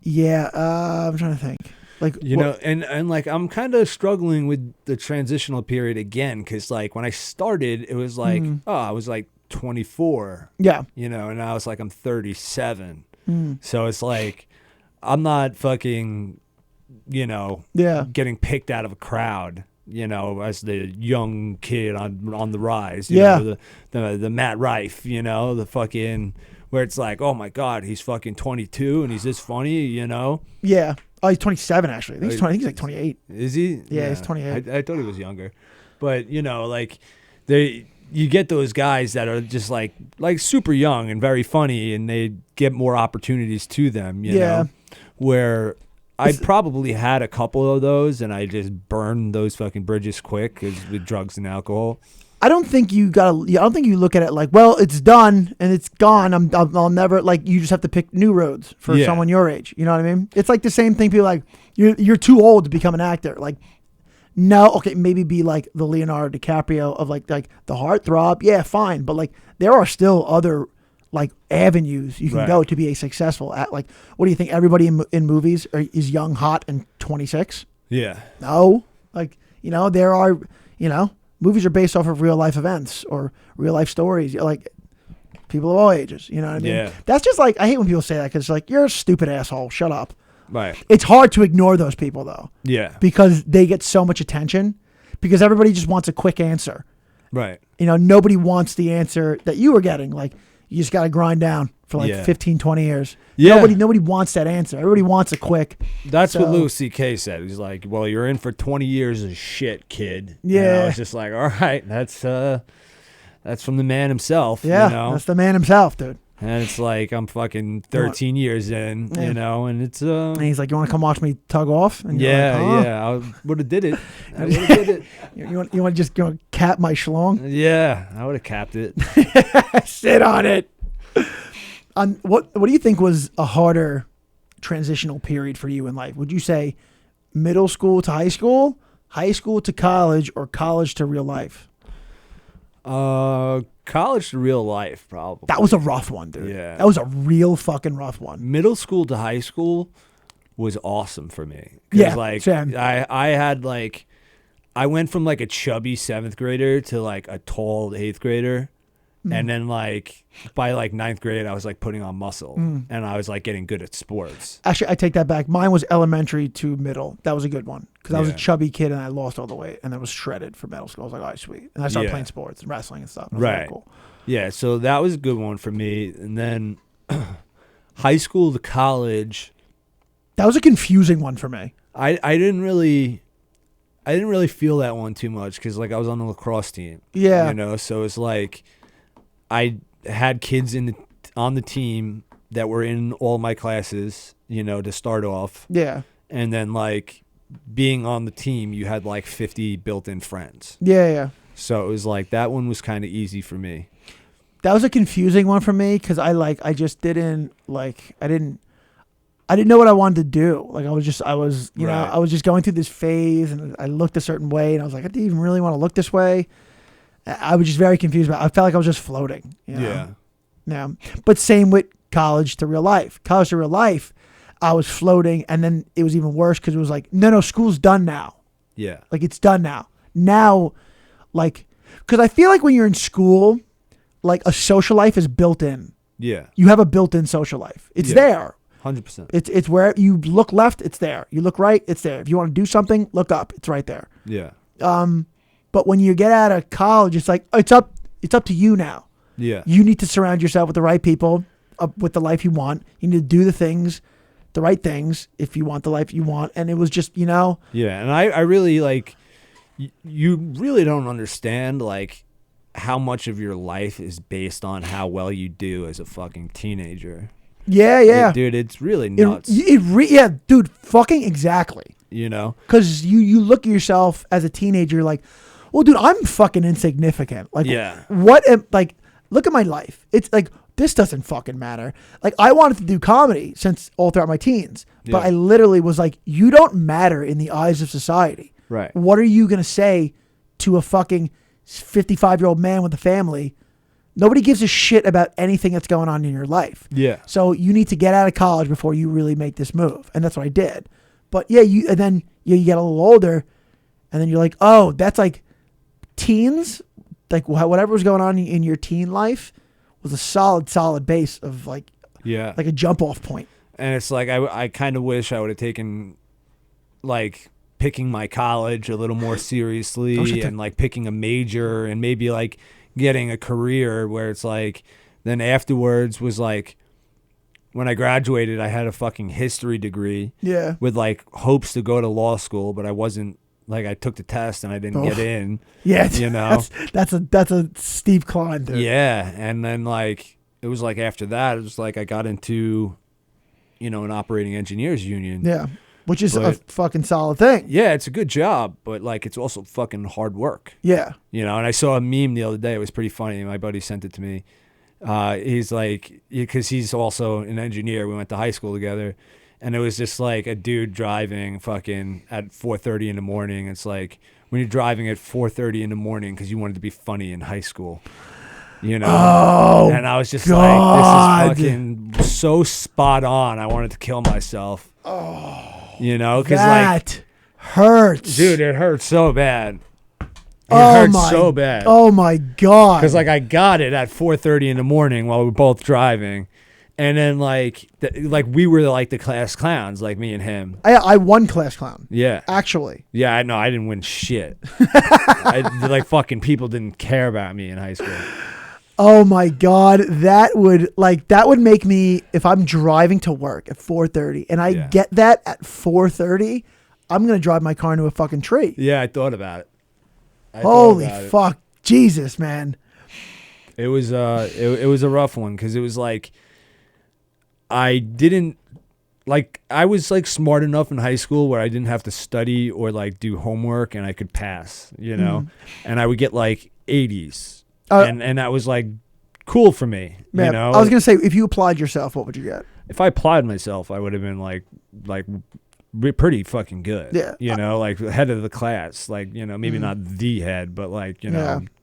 trying to think. Like, you know, and like I'm kind of struggling with the transitional period again, because like when I started, it was like, I was like 24. Yeah. You know, and I was like, I'm 37. So it's like, I'm not fucking, you know, getting picked out of a crowd, you know, as the young kid on the rise. You know, the Matt Rife, you know, the fucking, where it's like, oh my God, he's fucking 22 and he's this funny, you know? Yeah. Oh, he's 27 actually. I think he's like 28. Is he? Yeah, he's 28. I thought he was younger. But, you know, like you get those guys that are just like super young and very funny, and they get more opportunities to them, you know, where I probably had a couple of those and I just burned those fucking bridges quick with drugs and alcohol. I don't think you look at it like, well, it's done and it's gone. I'll never, like, you just have to pick new roads for someone your age. You know what I mean? It's like the same thing. People like, you're too old to become an actor. Like, no, okay, maybe be like the Leonardo DiCaprio of like the heartthrob. Yeah, fine. But like, there are still other like avenues you can go to be a successful at. Like, what do you think? Everybody in movies is young, hot, and 26? Yeah. No. Like, you know, there are, you know, movies are based off of real life events or real life stories. Like, people of all ages, you know what I mean? Yeah. That's just like, I hate when people say that because it's like, you're a stupid asshole. Shut up. Right. It's hard to ignore those people though. Yeah. Because they get so much attention because everybody just wants a quick answer. Right. You know, nobody wants the answer that you were getting. Like, you just got to grind down for like 15, 20 years. Yeah. Nobody wants that answer. Everybody wants a quick. That's what Louis C.K. said. He's like, well, you're in for 20 years of shit, kid. Yeah. And I was just like, all right, that's from the man himself. Yeah, you know? That's the man himself, dude. And it's like, I'm fucking 13 years in, you know, and it's... And he's like, you want to come watch me tug off? And I would have did it. I would have did it. You want to just go cap my schlong? Yeah, I would have capped it. Sit on it. What do you think was a harder transitional period for you in life? Would you say middle school to high school to college, or college to real life? College to real life, probably. That was a rough one, dude. Yeah. That was a real fucking rough one. Middle school to high school was awesome for me. Yeah, like same. I had like, I went from like a chubby 7th grader to like a tall 8th grader. And then like by like 9th grade, I was like putting on muscle and I was like getting good at sports. Actually, I take that back. Mine was elementary to middle. That was a good one because I was a chubby kid and I lost all the weight and I was shredded for middle school. I was like, all right, sweet. And I started playing sports and wrestling and stuff. And right. Really cool. Yeah. So that was a good one for me. And then high school to college. That was a confusing one for me. I didn't really feel that one too much because like I was on the lacrosse team. Yeah. You know, so it's like I had kids on the team that were in all my classes, you know, to start off. Yeah. And then like being on the team, you had like 50 built-in friends. Yeah. So it was like that one was kind of easy for me. That was a confusing one for me because I I didn't know what I wanted to do. Like I was just going through this phase, and I looked a certain way, and I was like, I didn't even really want to look this way. I was just very confused about it. I felt like I was just floating. You know? Yeah. Yeah. But same with college to real life. College to real life, I was floating, and then it was even worse because it was like, no, school's done now. Yeah. Like it's done now. Now, like, because I feel like when you're in school, like a social life is built in. Yeah. You have a built-in social life. It's there. 100%. It's where you look left, it's there. You look right, it's there. If you want to do something, look up. It's right there. Yeah. But when you get out of college, it's like it's up to you now. Yeah. You need to surround yourself with the right people, with the life you want. You need to do the right things if you want the life you want. And it was just, Yeah, and I really like you really don't understand like how much of your life is based on how well you do as a fucking teenager. Yeah. Dude, it's really nuts. Yeah, dude, fucking exactly. Because you look at yourself as a teenager like, well, dude, I'm fucking insignificant. Like, yeah. Look at my life. It's like, this doesn't fucking matter. Like, I wanted to do comedy since all throughout my teens, but I literally was like, you don't matter in the eyes of society. Right. What are you going to say to a fucking 55-year-old man with a family? Nobody gives a shit about anything that's going on in your life. Yeah. So you need to get out of college before you really make this move. And that's what I did. But yeah, you get a little older, and then you're like, oh, that's like teens, like whatever was going on in your teen life was a solid base of like a jump off point. And it's like I kind of wish I would have taken like picking my college a little more seriously and like picking a major and maybe like getting a career where it's like then afterwards was like when I graduated I had a fucking history degree with like hopes to go to law school, but I wasn't like I took the test and I didn't get in. Yeah, that's a steep climb, dude. Yeah, and then like it was like after that it was like I got into an operating engineers union. Yeah. Which is a fucking solid thing. Yeah, it's a good job, but like it's also fucking hard work. Yeah. And I saw a meme the other day. It was pretty funny. My buddy sent it to me. He's like, because he's also an engineer. We went to high school together. And it was just like a dude driving fucking at 4:30 in the morning. It's like when you're driving at 4:30 in the morning because you wanted to be funny in high school. Oh, and I was just like, this is fucking so spot on. I wanted to kill myself. Oh. Because that hurts. Dude, it hurts so bad. It hurts so bad. Oh my God. Because like I got it at 4:30 in the morning while we were both driving. And then like we were like the class clowns, like me and him. I won class clown. Yeah. Actually. Yeah, I know. I didn't win shit. Like fucking people didn't care about me in high school. Oh my God, that would make me, if I'm driving to work at 4:30 and I get that at 4:30, I'm gonna drive my car into a fucking tree. Yeah, I thought about it. Holy fuck, Jesus, man. It was it was a rough one because it was like I was like smart enough in high school where I didn't have to study or like do homework and I could pass, and I would get like 80s. And that was like cool for me, man, I was gonna say, if you applied yourself, what would you get? If I applied myself, I would have been like pretty fucking good. Yeah, like head of the class, like maybe not the head, but like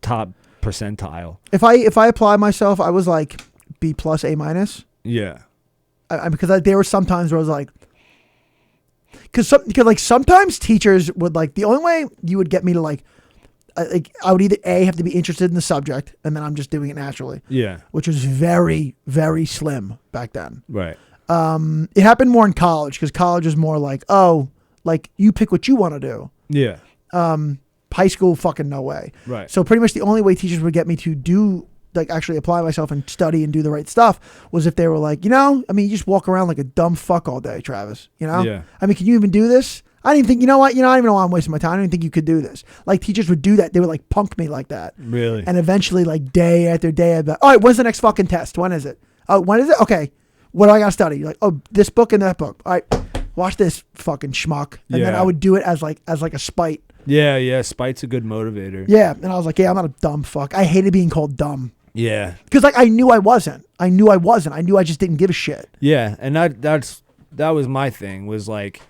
top percentile. If I applied myself, I was like B+, A-. Yeah, because there were some times where I was like, because like sometimes teachers would like, the only way you would get me to like I would either have to be interested in the subject, and then I'm just doing it naturally. Yeah. Which was very, very slim back then. Right. It happened more in college because college is more like, oh, like you pick what you want to do. Yeah. High school, fucking no way. Right. So pretty much the only way teachers would get me to do, like actually apply myself and study and do the right stuff was if they were like, you just walk around like a dumb fuck all day, Travis. Yeah. I mean, can you even do this? I didn't think, I don't even know why I'm wasting my time. I didn't think you could do this. Like teachers would do that. They would like punk me like that. Really? And eventually like day after day, I'd be like, all right, when's the next fucking test? When is it? Oh, when is it? Okay. What do I got to study? You're like, oh, this book and that book. All right, watch this fucking schmuck. And then I would do it as like a spite. Yeah. Spite's a good motivator. Yeah. And I was like, yeah, I'm not a dumb fuck. I hated being called dumb. Yeah. Because like I knew I wasn't. I knew I just didn't give a shit. Yeah. And that's my thing was like,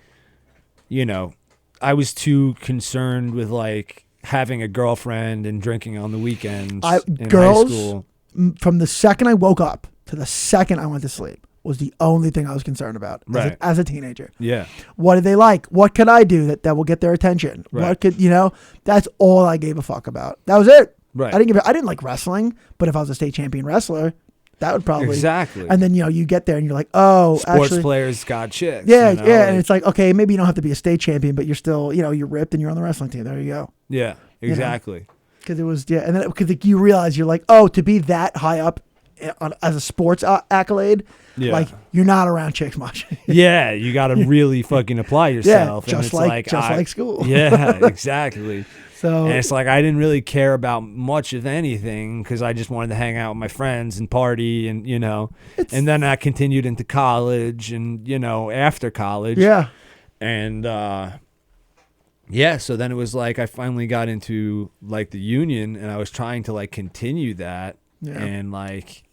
you know, I was too concerned with like having a girlfriend and drinking on the weekends in high school. From the second I woke up to the second I went to sleep was the only thing I was concerned about as a teenager. Yeah. What do they like? What could I do that will get their attention? Right. What could, that's all I gave a fuck about. That was it. Right. I didn't like wrestling, but if I was a state champion wrestler, that would probably. Exactly. And then, you get there and you're like, oh, sports players got chicks. Yeah. Yeah. And it's like, okay, maybe you don't have to be a state champion, but you're still, you're ripped and you're on the wrestling team. There you go. Yeah, exactly. Because it was, and then because you realize you're like, oh, to be that high up as a sports accolade, like you're not around chicks much. Yeah, you got to really fucking apply yourself. Yeah, just like school. Yeah, exactly. So and it's like I didn't really care about much of anything because I just wanted to hang out with my friends and party and and then I continued into college and after college. Yeah. And so then it was like I finally got into like the union and I was trying to like continue that and like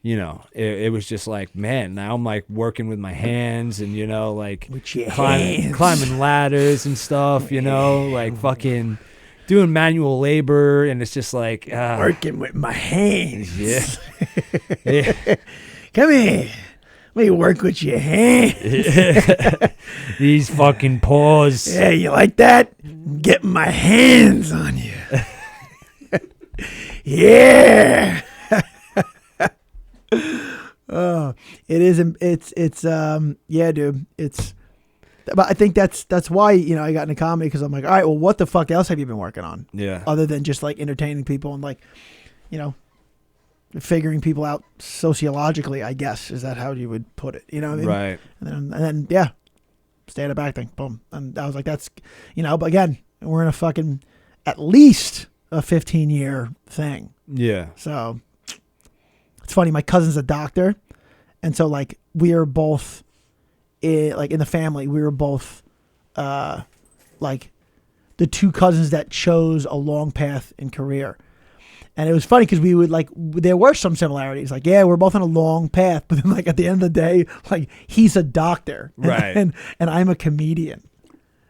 it was just like, man, now I'm like working with my hands and, like climbing ladders and stuff, like fucking doing manual labor. And it's just like working with my hands. Yeah. Yeah. Come here. Let me work with your hands. These fucking paws. Yeah, you like that? I'm getting my hands on you. Yeah. It is. It's yeah, dude. But I think that's why I got into comedy because I'm like, all right, well, what the fuck else have you been working on? Yeah. Other than just like entertaining people and like, figuring people out sociologically, I guess is that how you would put it? You know what I mean? Right. And then yeah, stand-up acting, boom. And I was like, that's But again, we're in a fucking at least a 15-year thing. Yeah. So. It's funny. My cousin's a doctor, and so like we are both, like in the family, we were both, like, the two cousins that chose a long path in career, and it was funny because we would like there were some similarities. Like, yeah, we're both on a long path, but then like at the end of the day, like he's a doctor, right, and I'm a comedian.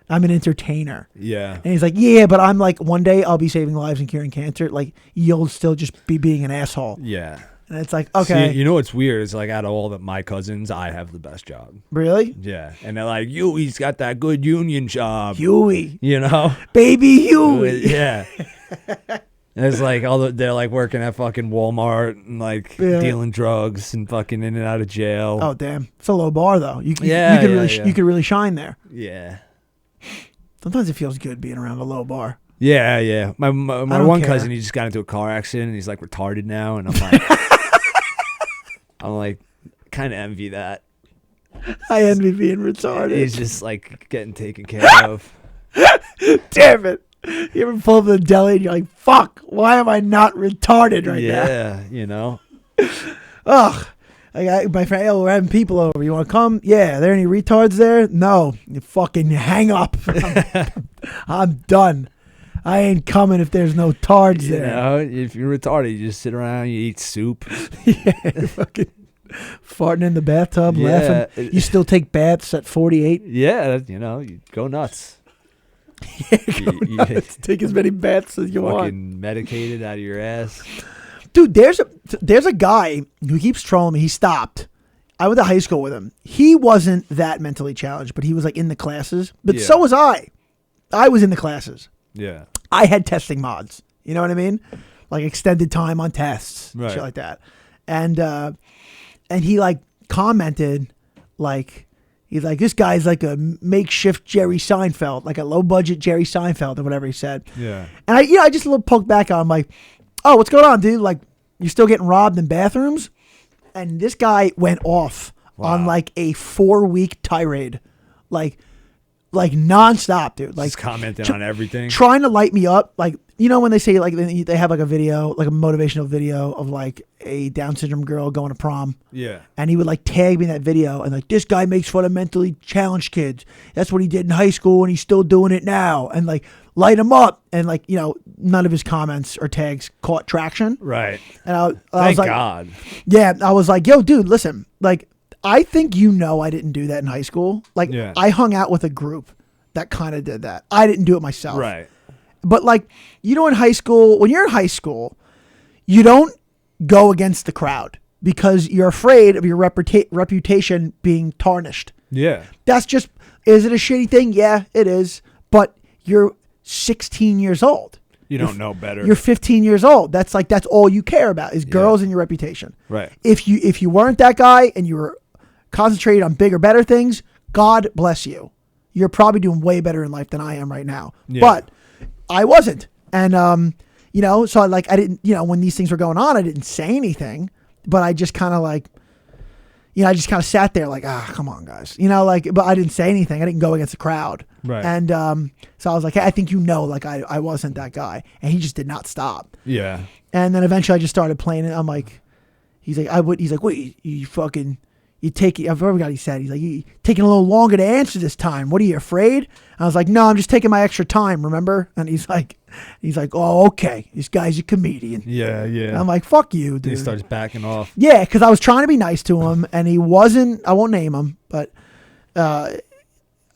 I'm an entertainer. Yeah. And he's like, yeah, but I'm like one day I'll be saving lives and curing cancer. Like you'll still just be being an asshole. Yeah. And it's like, okay. See, what's weird is like out of all my cousins, I have the best job. Really? Yeah. And they're like, Huey's got that good union job. Huey. Baby Huey. Yeah. And it's like they're like working at fucking Walmart and like dealing drugs and fucking in and out of jail. Oh, damn. It's a low bar though. You could really shine there. Yeah. Sometimes it feels good being around a low bar. Yeah, yeah. My one cousin, he just got into a car accident and he's like retarded now, and I'm like, kind of envy that. I envy being retarded. He's just like getting taken care of. Damn it! You ever pull up the deli and you're like, "Fuck! Why am I not retarded right now?" Yeah, Ugh. My friend, we're having people over. You want to come? Yeah. Are there any retards there? No. You fucking hang up. I'm done. I ain't coming if there's no tards there. If you're retarded, you just sit around, you eat soup. Yeah, fucking farting in the bathtub, laughing. You still take baths at 48? Yeah, you go nuts. Yeah, nuts. Take as many baths as you want. Fucking medicated out of your ass. Dude, there's a guy who keeps trolling me. He stopped. I went to high school with him. He wasn't that mentally challenged, but he was like in the classes. But so was I. I was in the classes. Yeah. I had testing mods. You know what I mean? Like extended time on tests, shit like that. And he like commented like he's like, this guy's like a makeshift Jerry Seinfeld, like a low budget Jerry Seinfeld or whatever he said. Yeah. And I just a little poked back on him like, oh, what's going on, dude? Like, you're still getting robbed in bathrooms? And this guy went off on like a 4-week tirade. Like nonstop, dude. Like just commenting on everything. Trying to light me up. Like, when they say like they have like a video, like a motivational video of like a Down syndrome girl going to prom. Yeah. And he would like tag me in that video and like, this guy makes fun of mentally challenged kids. That's what he did in high school and he's still doing it now. And like light him up. And like, none of his comments or tags caught traction. Right. And I Thank was like, God. Yeah. I was like, yo, dude, listen, like, I think I didn't do that in high school. Like, I hung out with a group that kind of did that. I didn't do it myself. Right. But, like, in high school, when you're in high school, you don't go against the crowd because you're afraid of your reputation being tarnished. Yeah. That's just, is it a shitty thing? Yeah, it is. But you're 16 years old. You don't know better. You're 15 years old. That's all you care about is girls and your reputation. Right. If you weren't that guy and you were concentrated on bigger, better things, God bless you. You're probably doing way better in life than I am right now. Yeah. But I wasn't. And, so I didn't, when these things were going on, I didn't say anything, but I just kind of I just kind of sat there like, come on, guys. But I didn't say anything. I didn't go against the crowd. Right. And so I was like, hey, I think I wasn't that guy. And he just did not stop. Yeah. And then eventually I just started playing it. I'm like, he's like, wait, you take it. I forgot he said. He's like, you taking a little longer to answer this time. What are you afraid? I was like, no, I'm just taking my extra time, remember? And he's like, oh, okay. This guy's a comedian. Yeah, yeah. And I'm like, fuck you, dude. He starts backing off. Yeah, because I was trying to be nice to him, and he wasn't. I won't name him, but I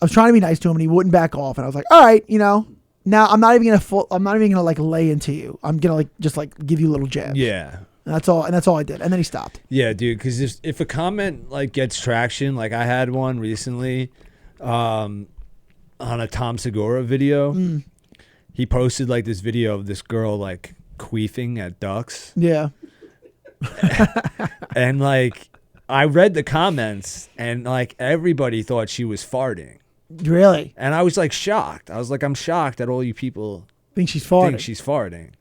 was trying to be nice to him, and he wouldn't back off. And I was like, all right, now I'm not even gonna like lay into you. I'm gonna just give you little jabs. Yeah. And that's all I did. And then he stopped. Yeah, dude, because if a comment gets traction, like I had one recently on a Tom Segura video. He posted this video of this girl queefing at ducks. Yeah. And I read the comments and everybody thought she was farting. Really? And I was shocked. I was I'm shocked that all you people think she's farting.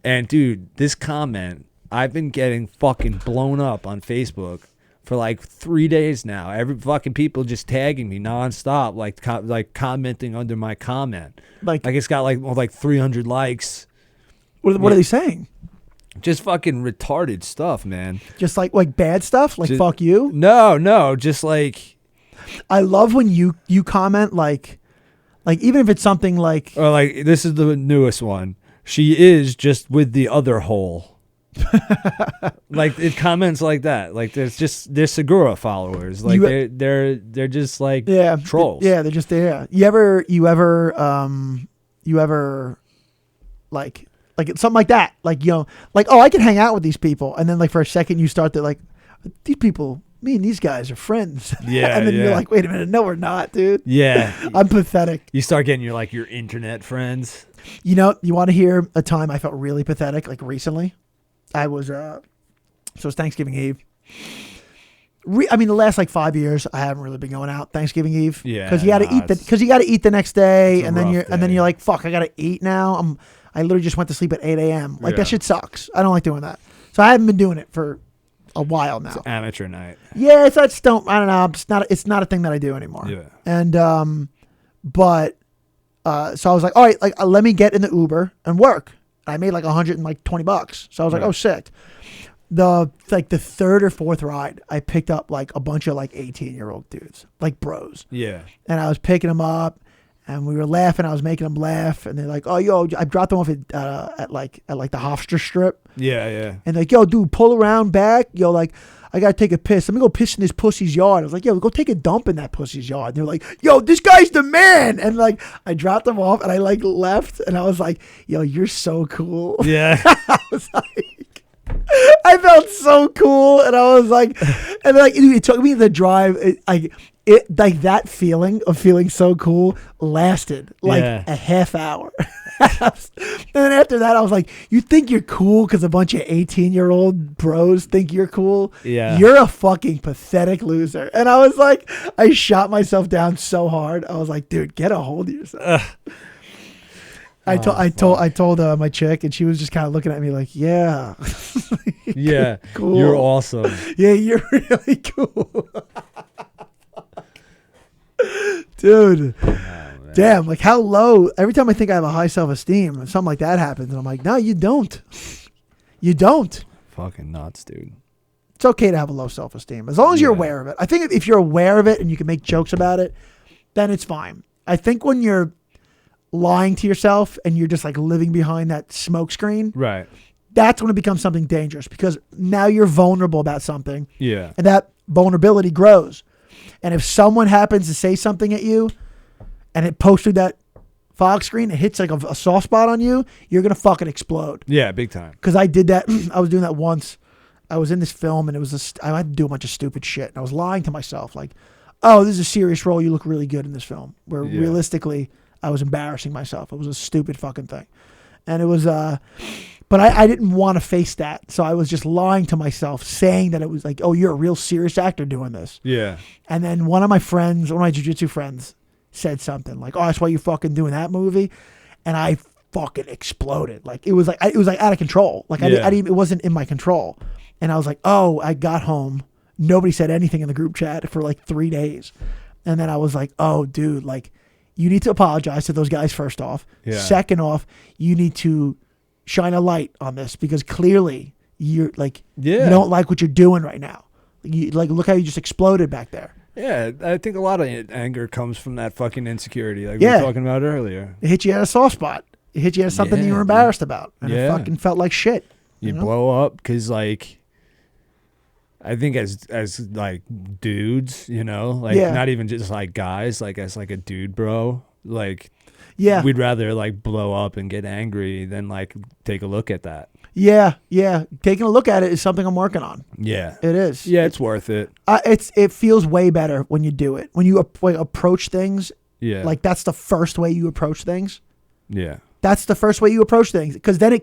And dude, this comment, I've been getting fucking blown up on Facebook for 3 days now. Every fucking people just tagging me nonstop, commenting under my comment. It's got 300 likes. What are they saying? Just fucking retarded stuff, man. Just like bad stuff? Fuck you? No, just I love when you comment even if it's something or this is the newest one. She is just with the other hole. It comments like that. They're Segura followers. They're just trolls. Yeah, they're just there. You ever something like that? Oh, I can hang out with these people, and then for a second you start to these people. Me and these guys are friends. Yeah. And then you're like, wait a minute, no, we're not, dude. Yeah. I'm pathetic. You start getting your internet friends. You want to hear a time I felt really pathetic? Recently, I was so it's Thanksgiving Eve. The last 5 years I haven't really been going out Thanksgiving Eve. Yeah. Because you got to eat the next day, and then you're like, fuck, I got to eat now. I literally just went to sleep at 8 a.m. That shit sucks. I don't like doing that. So I haven't been doing it for a while now. It's amateur night. Yeah, I don't know. It's not a thing that I do anymore. Yeah. And so I was like, all right, let me get in the Uber and work. I made $120. So I was like, oh, sick. The third or fourth ride, I picked up a bunch of 18-year-old dudes, bros. Yeah. And I was picking them up, and we were laughing. I was making them laugh, and they're like, "Oh, yo!" I dropped them off at the Hofstra Strip. Yeah, yeah. And yo, dude, pull around back. Yo, I gotta take a piss. Let me go piss in this pussy's yard. I was like, yo, go take a dump in that pussy's yard. And they're like, yo, this guy's the man. And I dropped them off, and I left, and I was like, yo, you're so cool. Yeah. I was I felt so cool, and I was and it took me the drive. That feeling of feeling so cool lasted a half hour. And then after that, I was like, you think you're cool because a bunch of 18-year-old bros think you're cool? Yeah. You're a fucking pathetic loser. And I was I shot myself down so hard. I was like, dude, get a hold of yourself. I told my chick, and she was just kind of looking at me yeah. Yeah. Cool. You're awesome. Yeah, you're really cool. Dude. Damn, how low. Every time I think I have a high self-esteem, something like that happens, and I'm like, no, you don't. You don't. Fucking nuts, dude. It's okay to have a low self-esteem, as long as you're aware of it. I think if you're aware of it and you can make jokes about it, then it's fine. I think when you're lying to yourself and you're just living behind that smoke screen, right? That's when it becomes something dangerous, because now you're vulnerable about something. Yeah. And that vulnerability grows. And if someone happens to say something at you and it posts through that fog screen, it hits like a soft spot on you, you're going to fucking explode. Yeah, big time. Because I did that. I was doing that once. I was in this film and I had to do a bunch of stupid shit. And I was lying to myself like, oh, this is a serious role. You look really good in this film. Where realistically, I was embarrassing myself. It was a stupid fucking thing. And it was, but I didn't want to face that. So I was just lying to myself, saying that it was like, oh, you're a real serious actor doing this. Yeah. And then one of my jiu-jitsu friends said something like, oh, that's why you're fucking doing that movie. And I fucking exploded. Like, it was like out of control. Like, it wasn't in my control. And I was like, oh, I got home. Nobody said anything in the group chat for like 3 days. And then I was like, oh, dude, like, you need to apologize to those guys first off. Yeah. Second off, you need to shine a light on this because clearly you're like, you don't like what you're doing right now. Like, look how you just exploded back there. Yeah, I think a lot of anger comes from that fucking insecurity like we were talking about earlier. It hit you at a soft spot. It hit you at something you were embarrassed about. And it fucking felt like shit. You blow up because, like, I think as like dudes, like not even just like guys, like as like a dude bro, like we'd rather like blow up and get angry than like take a look at that. Yeah. Taking a look at it is something I'm working on. Yeah, it is. Yeah, it's worth it. It feels way better when you do it. When you approach things. Yeah, like that's the first way you approach things. Yeah, that's the first way you approach things because then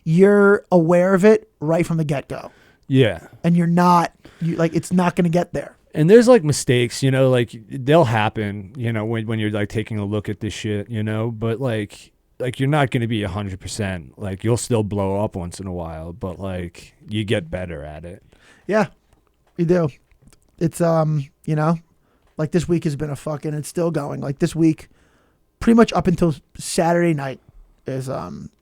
you're aware of it right from the get go. Yeah. And it's not going to get there. And there's like mistakes, like they'll happen, when you're like taking a look at this shit, but like you're not going to be 100%. Like you'll still blow up once in a while, but like you get better at it. Yeah, you do. It's, like this week has been it's still going. Like this week, pretty much up until Saturday night is,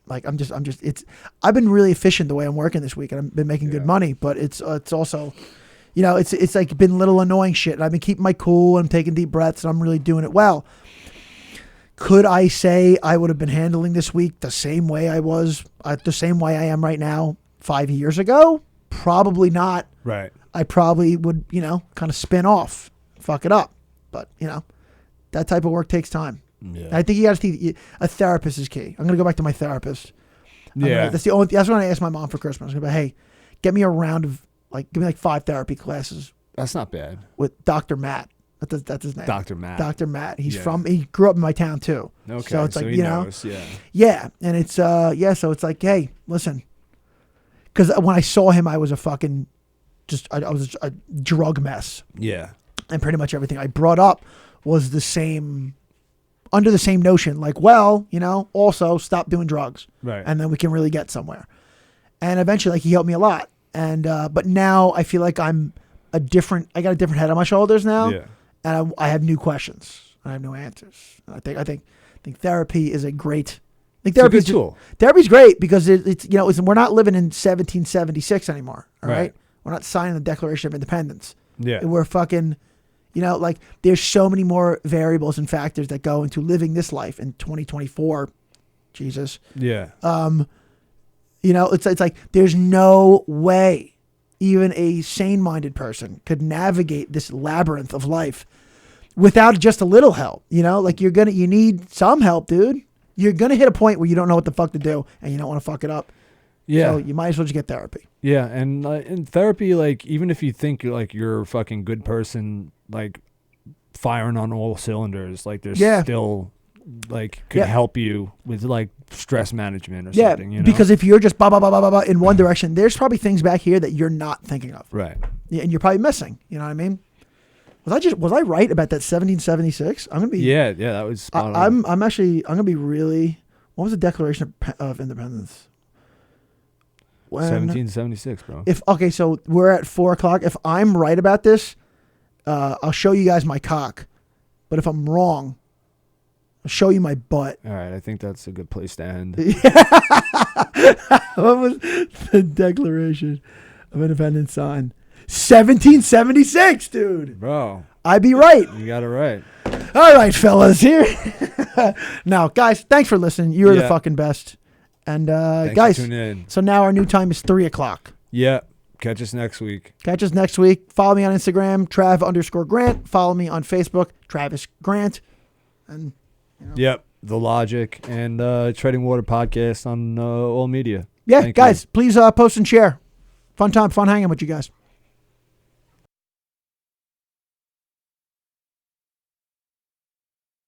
like I've been really efficient the way I'm working this week and I've been making good money, but it's also, it's like been little annoying shit. And I've been keeping my cool and I'm taking deep breaths and I'm really doing it well. Could I say I would have been handling this week the same way I was, the same way I am right now 5 years ago? Probably not. Right. I probably would, kind of spin off, fuck it up. But, that type of work takes time. Yeah. I think you got to see a therapist is key. I'm going to go back to my therapist. That's what I asked my mom for Christmas. I'm going to be, hey, get me a round of give me like 5 therapy classes. That's not bad. With Dr. Matt. That's his name. Dr. Matt. Dr. Matt. He grew up in my town too. Okay. So it's like, he knows, Yeah. And it's, so it's like, hey, listen. Because when I saw him, I was I was a drug mess. Yeah. And pretty much everything I brought up was under the same notion, like, well, also stop doing drugs. Right. And then we can really get somewhere. And eventually, he helped me a lot. And, but now I feel like I got a different head on my shoulders now. Yeah. And I have new questions. I have new answers. And I think therapy is a great, therapy tool. Therapy's great because it's we're not living in 1776 anymore. All right. We're not signing the Declaration of Independence. Yeah. We're fucking, there's so many more variables and factors that go into living this life in 2024. Jesus. Yeah. It's like there's no way even a sane-minded person could navigate this labyrinth of life without just a little help. You need some help, dude. You're gonna hit a point where you don't know what the fuck to do and you don't want to fuck it up. Yeah. So you might as well just get therapy. Yeah, and in therapy, like even if you think you're a fucking good person, like firing on all cylinders, like there's still could help you with stress management or something. Because if you're just blah blah blah blah blah in one direction, there's probably things back here that you're not thinking of. Right. Yeah, and you're probably missing. You know what I mean? Was I right about that 1776? I'm gonna be. Yeah, that was spot on. I'm gonna be really. What was the Declaration of Independence? 1776, bro. So we're at 4:00. If I'm right about this, I'll show you guys my cock. But if I'm wrong, I'll show you my butt. All right, I think that's a good place to end. What was the Declaration of Independence signed? 1776, dude. Bro. I'd be right. You got it right. All right, fellas. Here. Now, guys, thanks for listening. You're the fucking best. And guys, tune in. So now our new time is 3:00. Yeah. Catch us next week. Follow me on Instagram, Trav_Grant. Follow me on Facebook, Travis Grant. And Yep. The Logic and Treading Water podcast on all media. Yeah, guys, please post and share. Fun time, fun hanging with you guys.